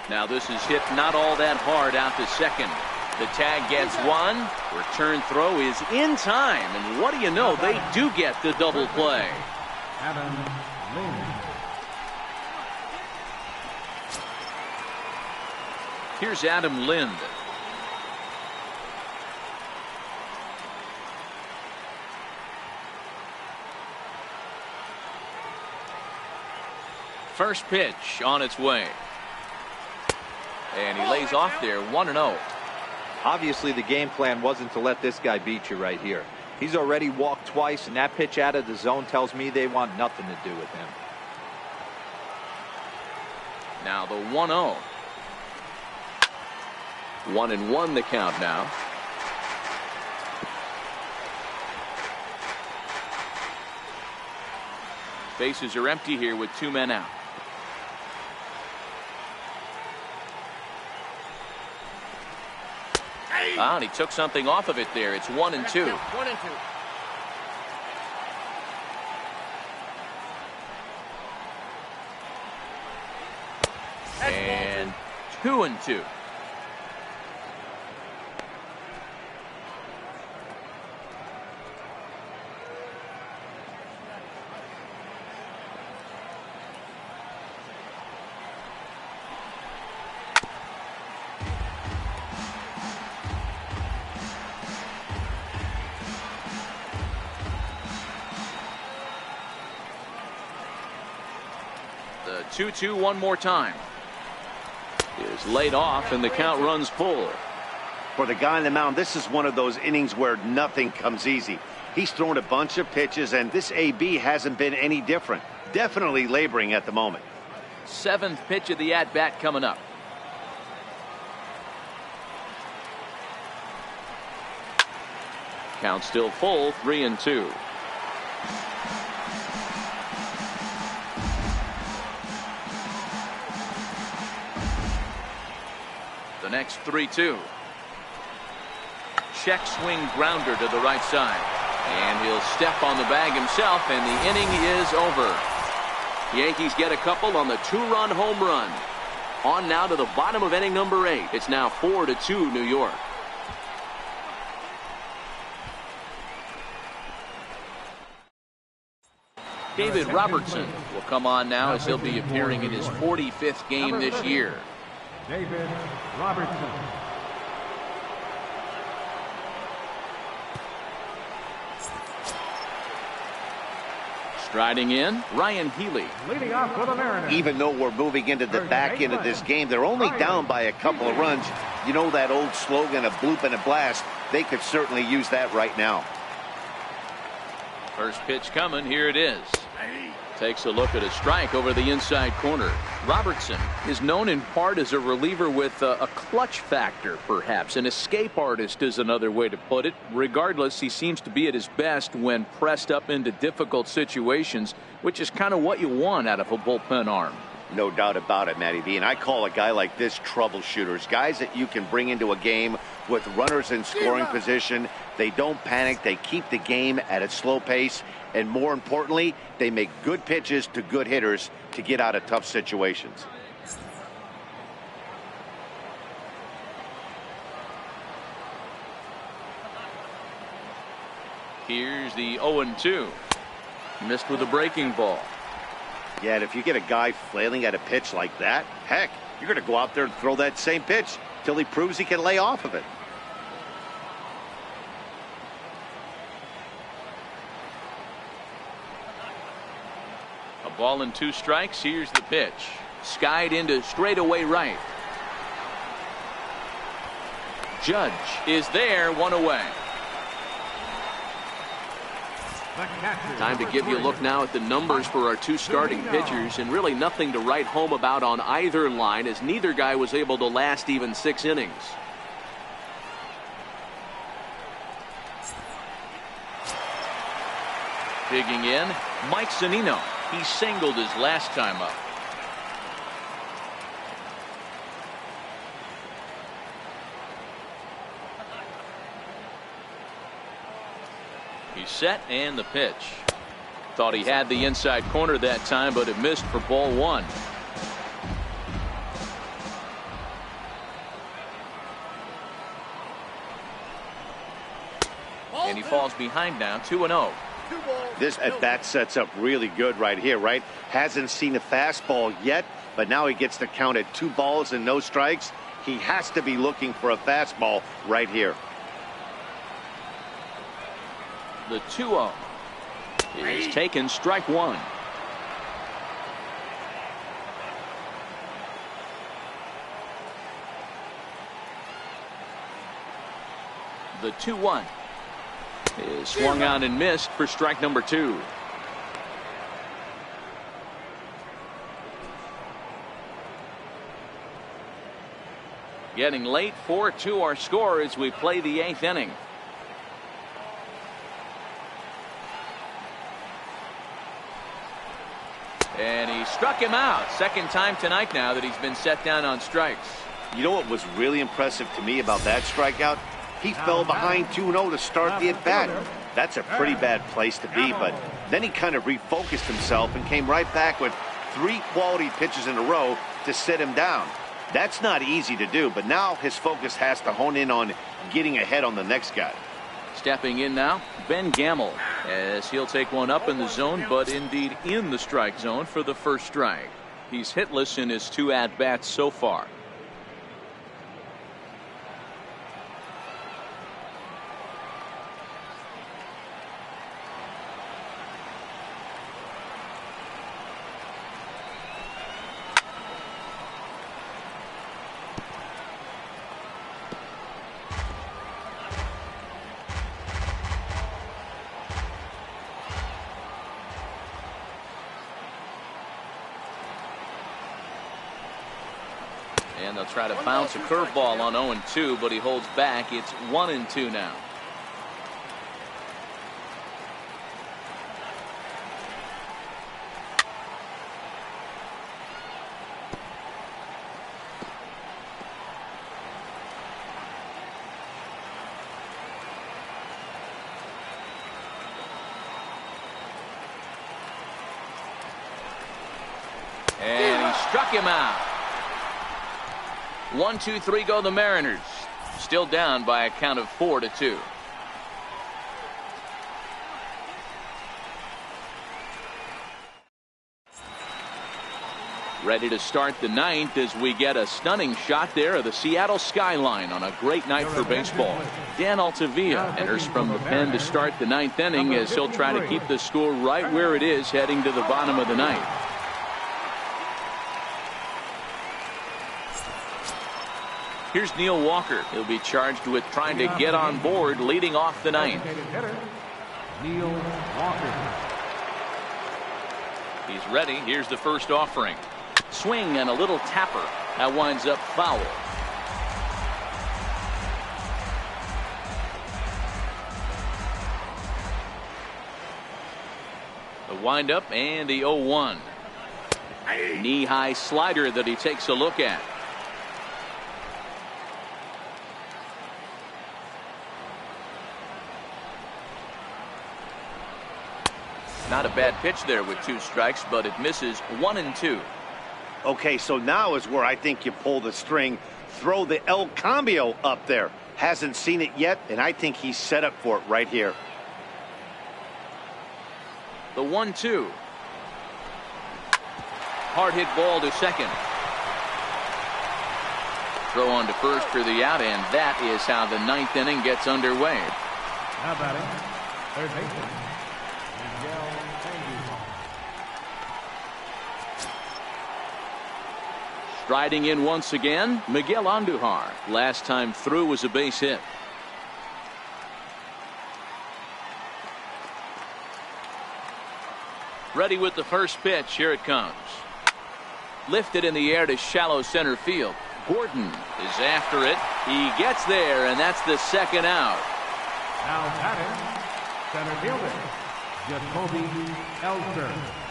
Now this is hit not all that hard out to second. The tag gets one. Return throw is in time. And what do you know? They do get the double play. Adam Lind. Here's Adam Lind. First pitch on its way. And he lays off there, 1-0. Obviously, the game plan wasn't to let this guy beat you right here. He's already walked twice, and that pitch out of the zone tells me they want nothing to do with him. Now the 1-0. 1-1 the count now. Bases are empty here with 2 men out. And he took something off of it there. It's 1-2. 1-2. And 2-2. The 2-2 one more time. Is laid off and the count runs full. For the guy on the mound, this is one of those innings where nothing comes easy. He's thrown a bunch of pitches, and this AB hasn't been any different. Definitely laboring at the moment. 7th pitch of the at-bat coming up. Count still full, 3-2. The next 3-2. Check swing grounder to the right side. And he'll step on the bag himself, and the inning is over. Yankees get a couple on the 2-run home run. On now to the bottom of inning number 8. It's now 4-2 New York. David Robertson will come on now as he'll be appearing in his 45th game this year. David Robertson. Striding in, Ryan Healy. Leading off for the Mariners. Even though we're moving into the back end of this game, they're only down by a couple of runs. You know that old slogan, a bloop and a blast. They could certainly use that right now. First pitch coming, here it is. Takes a look at a strike over the inside corner. Robertson is known in part as a reliever with a clutch factor, perhaps. An escape artist is another way to put it. Regardless, he seems to be at his best when pressed up into difficult situations, which is kind of what you want out of a bullpen arm. No doubt about it, Matty V. And I call a guy like this troubleshooters. Guys that you can bring into a game with runners in scoring position. They don't panic. They keep the game at a slow pace. And more importantly, they make good pitches to good hitters to get out of tough situations. Here's the 0-2. Missed with a breaking ball. Yeah, and if you get a guy flailing at a pitch like that, heck, you're going to go out there and throw that same pitch till he proves he can lay off of it. Ball and 2 strikes. Here's the pitch. Skied into straightaway right. Judge is there, 1 away. Time to give you a look now at the numbers for our 2 starting pitchers, and really nothing to write home about on either line, as neither guy was able to last even 6 innings. Digging in, Mike Zunino. He singled his last time up. He's set, and the pitch. Thought he had the inside corner that time, but it missed for ball 1. And he falls behind now, 2-0. This at bat sets up really good right here, right? Hasn't seen a fastball yet, but now he gets the count at 2 balls and no strikes. He has to be looking for a fastball right here. The 2-0 is taken, strike 1. The 2-1 is swung on and missed for strike number 2. Getting late, 4-2 our score as we play the 8th inning. And he struck him out. Second time tonight now that he's been set down on strikes. You know what was really impressive to me about that strikeout? He fell behind 2-0 to start the at-bat. That's a pretty bad place to be, but then he kind of refocused himself and came right back with 3 quality pitches in a row to sit him down. That's not easy to do, but now his focus has to hone in on getting ahead on the next guy. Stepping in now, Ben Gamble, as he'll take one up in the zone, but indeed in the strike zone for the first strike. He's hitless in his 2 at-bats so far. And they'll try to bounce a curveball on 0-2, but he holds back. It's 1-2 now. And he struck him out. 1-2-3 go the Mariners. Still down by a count of 4-2. Ready to start the 9th as we get a stunning shot there of the Seattle skyline on a great night for baseball. Dan Altavilla enters from the pen to start the 9th inning as he'll try to keep the score right where it is heading to the bottom of the 9th. Here's Neil Walker. He'll be charged with trying to get on board leading off the 9th. Neil Walker. He's ready. Here's the first offering. Swing and a little tapper. That winds up foul. The windup and the 0-1. Knee-high slider that he takes a look at. Not a bad pitch there with 2 strikes, but it misses. 1-2. Okay, so now is where I think you pull the string. Throw the El Cambio up there. Hasn't seen it yet, and I think he's set up for it right here. The 1-2. Hard hit ball to second. Throw on to first for the out, and that is how the 9th inning gets underway. Now batting, third baseman. Striding in once again, Miguel Andujar. Last time through was a base hit. Ready with the first pitch. Here it comes. Lifted in the air to shallow center field. Gordon is after it. He gets there, and that's the second out. Now batting, center fielder, Jacoby Ellsbury.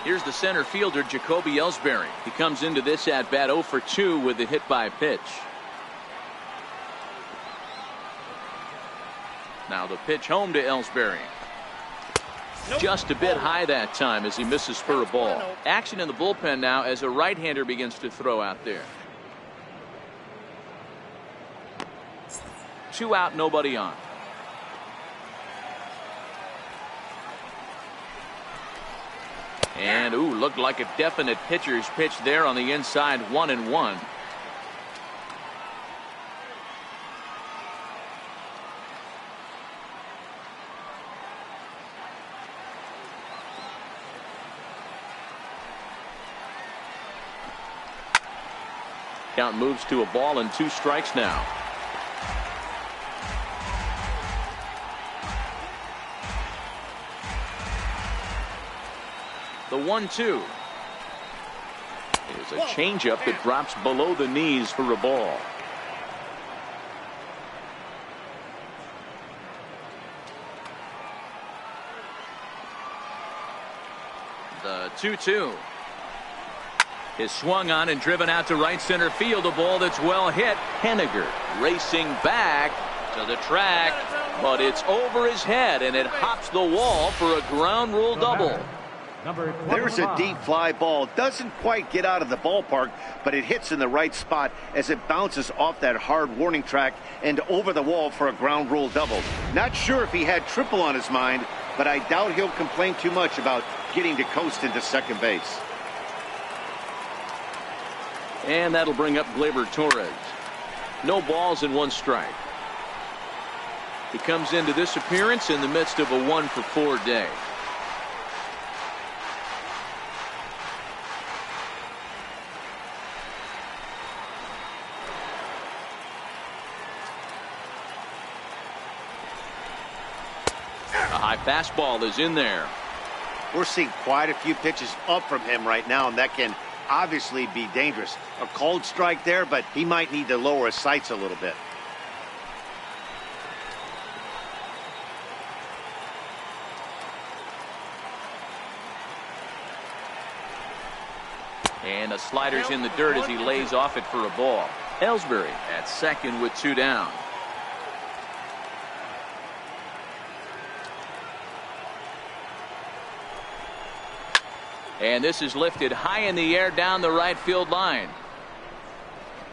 Here's the center fielder, Jacoby Ellsbury. He comes into this at bat 0 for 2 with a hit by pitch. Now the pitch home to Ellsbury. Just a bit high that time as he misses for a ball. Action in the bullpen now as a right-hander begins to throw out there. 2 out, nobody on. And looked like a definite pitcher's pitch there on the inside. 1-1. Count moves to a ball and 2 strikes now. The 1-2 is a changeup that drops below the knees for a ball. The 2-2 is swung on and driven out to right center field. A ball that's well hit. Henniger racing back to the track, but it's over his head and it hops the wall for a ground rule double. There's a deep fly ball. Doesn't quite get out of the ballpark, but it hits in the right spot as it bounces off that hard warning track and over the wall for a ground rule double. Not sure if he had triple on his mind, but I doubt he'll complain too much about getting to coast into second base. And that'll bring up Gleyber Torres. No balls and 1 strike. He comes into this appearance in the midst of a 1 for 4 day. A high fastball is in there. We're seeing quite a few pitches up from him right now, and that can obviously be dangerous. A cold strike there, but he might need to lower his sights a little bit. And a slider's in the dirt as he lays off it for a ball. Ellsbury at second with 2 down. And this is lifted high in the air down the right field line.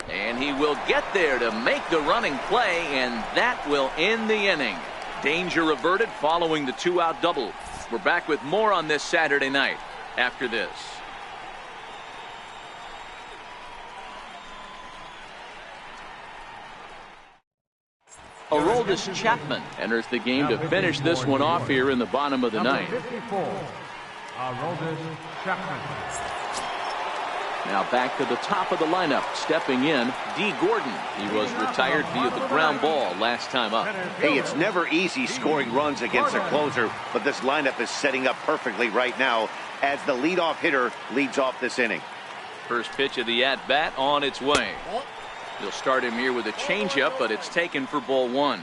And he will get there to make the running play, and that will end the inning. Danger averted following the 2-out double. We're back with more on this Saturday night after this. Aroldis Chapman enters the game to finish this one off here in the bottom of the ninth. Now back to the top of the lineup. Stepping in, D. Gordon. He was retired via the ground ball last time up. Hey, it's never easy scoring runs against a closer, but this lineup is setting up perfectly right now as the leadoff hitter leads off this inning. First pitch of the at-bat on its way. He'll start him here with a changeup, but it's taken for ball 1.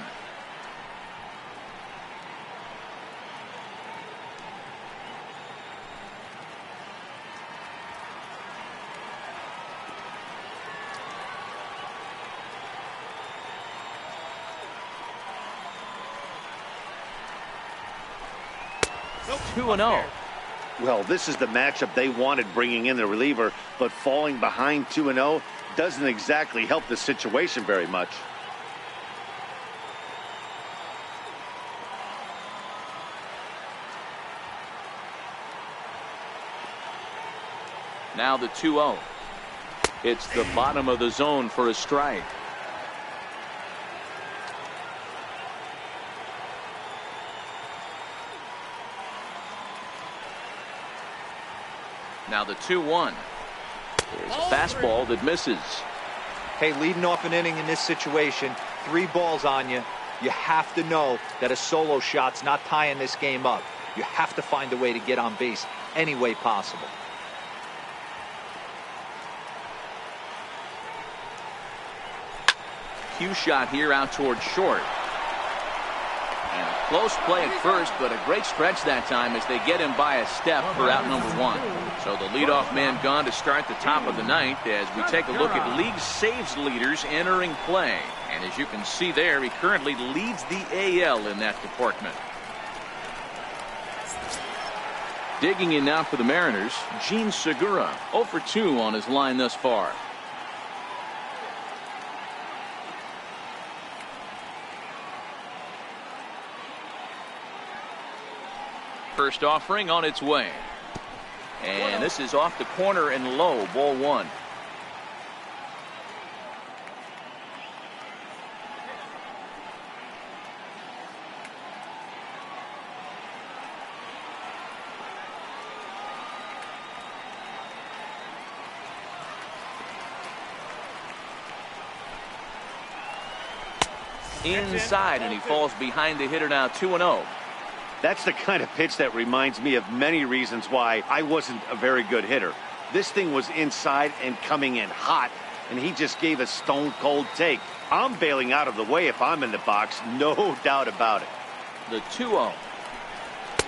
Nope. 2-0. Well, this is the matchup they wanted, bringing in the reliever, but falling behind 2-0 doesn't exactly help the situation very much. Now the 2-0. It's the bottom of the zone for a strike. Now the 2-1. There's a fastball that misses. Hey, leading off an inning in this situation, 3 balls on you. You have to know that a solo shot's not tying this game up. You have to find a way to get on base any way possible. Cue shot here out towards short. And a close play at first, but a great stretch that time as they get him by a step for out number 1. So the leadoff man gone to start the top of the ninth as we take a look at league saves leaders entering play. And as you can see there, he currently leads the AL in that department. Digging in now for the Mariners, Gene Segura, 0 for 2 on his line thus far. First offering on its way. And this is off the corner and low, ball 1. Inside, and he falls behind the hitter now, 2-0. That's the kind of pitch that reminds me of many reasons why I wasn't a very good hitter. This thing was inside and coming in hot, and he just gave a stone-cold take. I'm bailing out of the way if I'm in the box, no doubt about it. The 2-0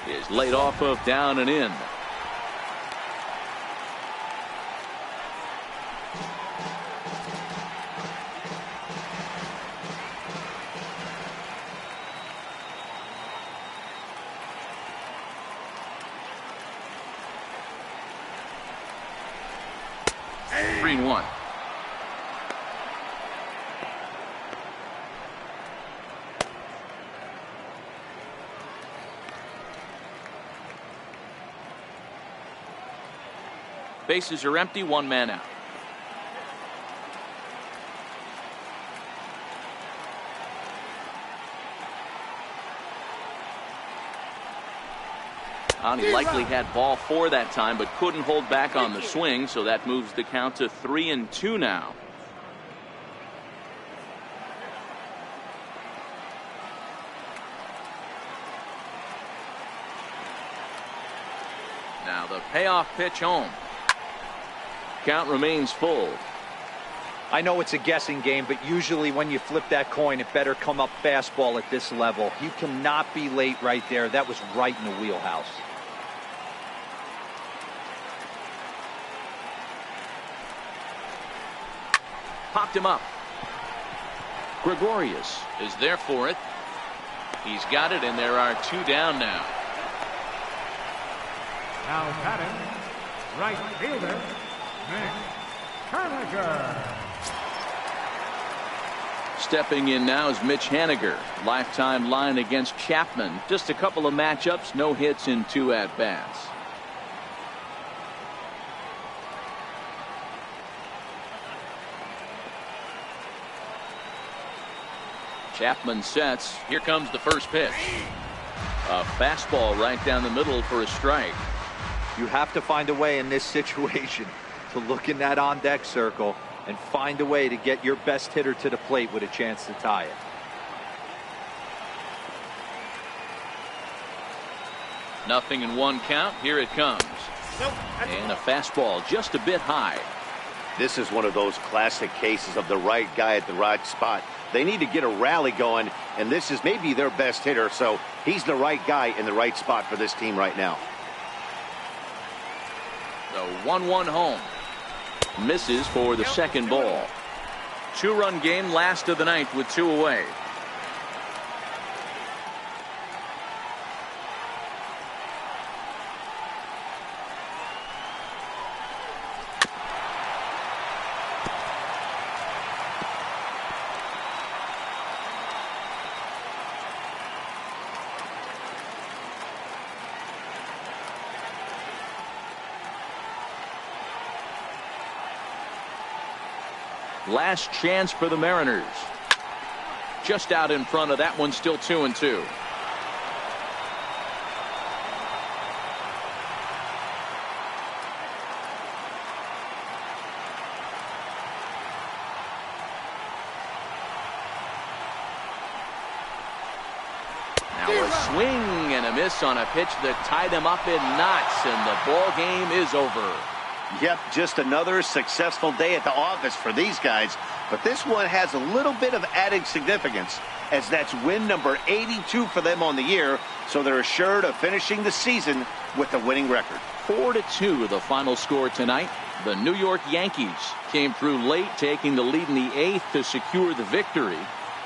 is laid off of down and in. One. Bases are empty, 1 man out. He likely had ball 4 that time, but couldn't hold back on the swing, so that moves the count to 3-2 now. Now the payoff pitch home. Count remains full. I know it's a guessing game, but usually when you flip that coin, it better come up fastball at this level. You cannot be late right there. That was right in the wheelhouse. Popped him up. Gregorius is there for it. He's got it, and there are 2 down now. Now batting, right fielder, Haniger. Stepping in now is Mitch Haniger. Lifetime line against Chapman. Just a couple of matchups, no hits in 2 at-bats. Chapman sets. Here comes the first pitch. A fastball right down the middle for a strike. You have to find a way in this situation to look in that on-deck circle and find a way to get your best hitter to the plate with a chance to tie it. Nothing in 1 count. Here it comes. And a fastball just a bit high. This is one of those classic cases of the right guy at the right spot. They need to get a rally going, and this is maybe their best hitter, so he's the right guy in the right spot for this team right now. The 1-1 home. Misses for the second ball. 2-run game, last of the ninth with 2 away. Last chance for the Mariners. Just out in front of that one, still 2-2. swing and a miss on a pitch that tied him up in knots, and the ball game is over. Yep, just another successful day at the office for these guys. But this one has a little bit of added significance, as that's win number 82 for them on the year, so they're assured of finishing the season with a winning record. 4-2 the final score tonight. The New York Yankees came through late, taking the lead in the 8th to secure the victory.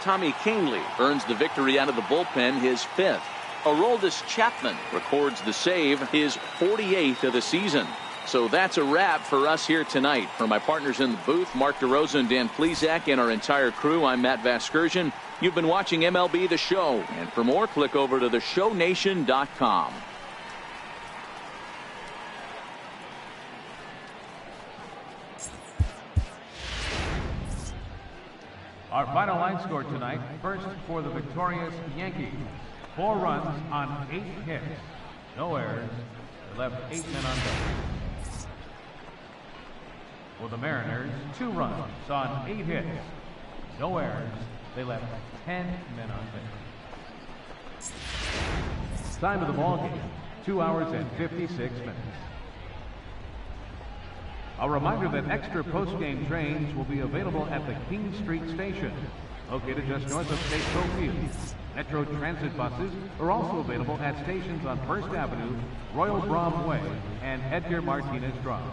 Tommy Kahnle earns the victory out of the bullpen, his 5th. Aroldis Chapman records the save, his 48th of the season. So that's a wrap for us here tonight. For my partners in the booth, Mark DeRosa and Dan Plesac, and our entire crew, I'm Matt Vasgersian. You've been watching MLB The Show. And for more, click over to theshownation.com. Our final line score tonight, first for the victorious Yankees. 4 runs on 8 hits. No errors. They left 8 men on base. For the Mariners, 2 runs on 8 hits. No errors. They left 10 men on base. Time of the ball game, 2 hours and 56 minutes. A reminder that extra post-game trains will be available at the King Street Station, located just north of State Pro Field. Metro Transit buses are also available at stations on First Avenue, Royal Brom Way, and Edgar Martinez Drive.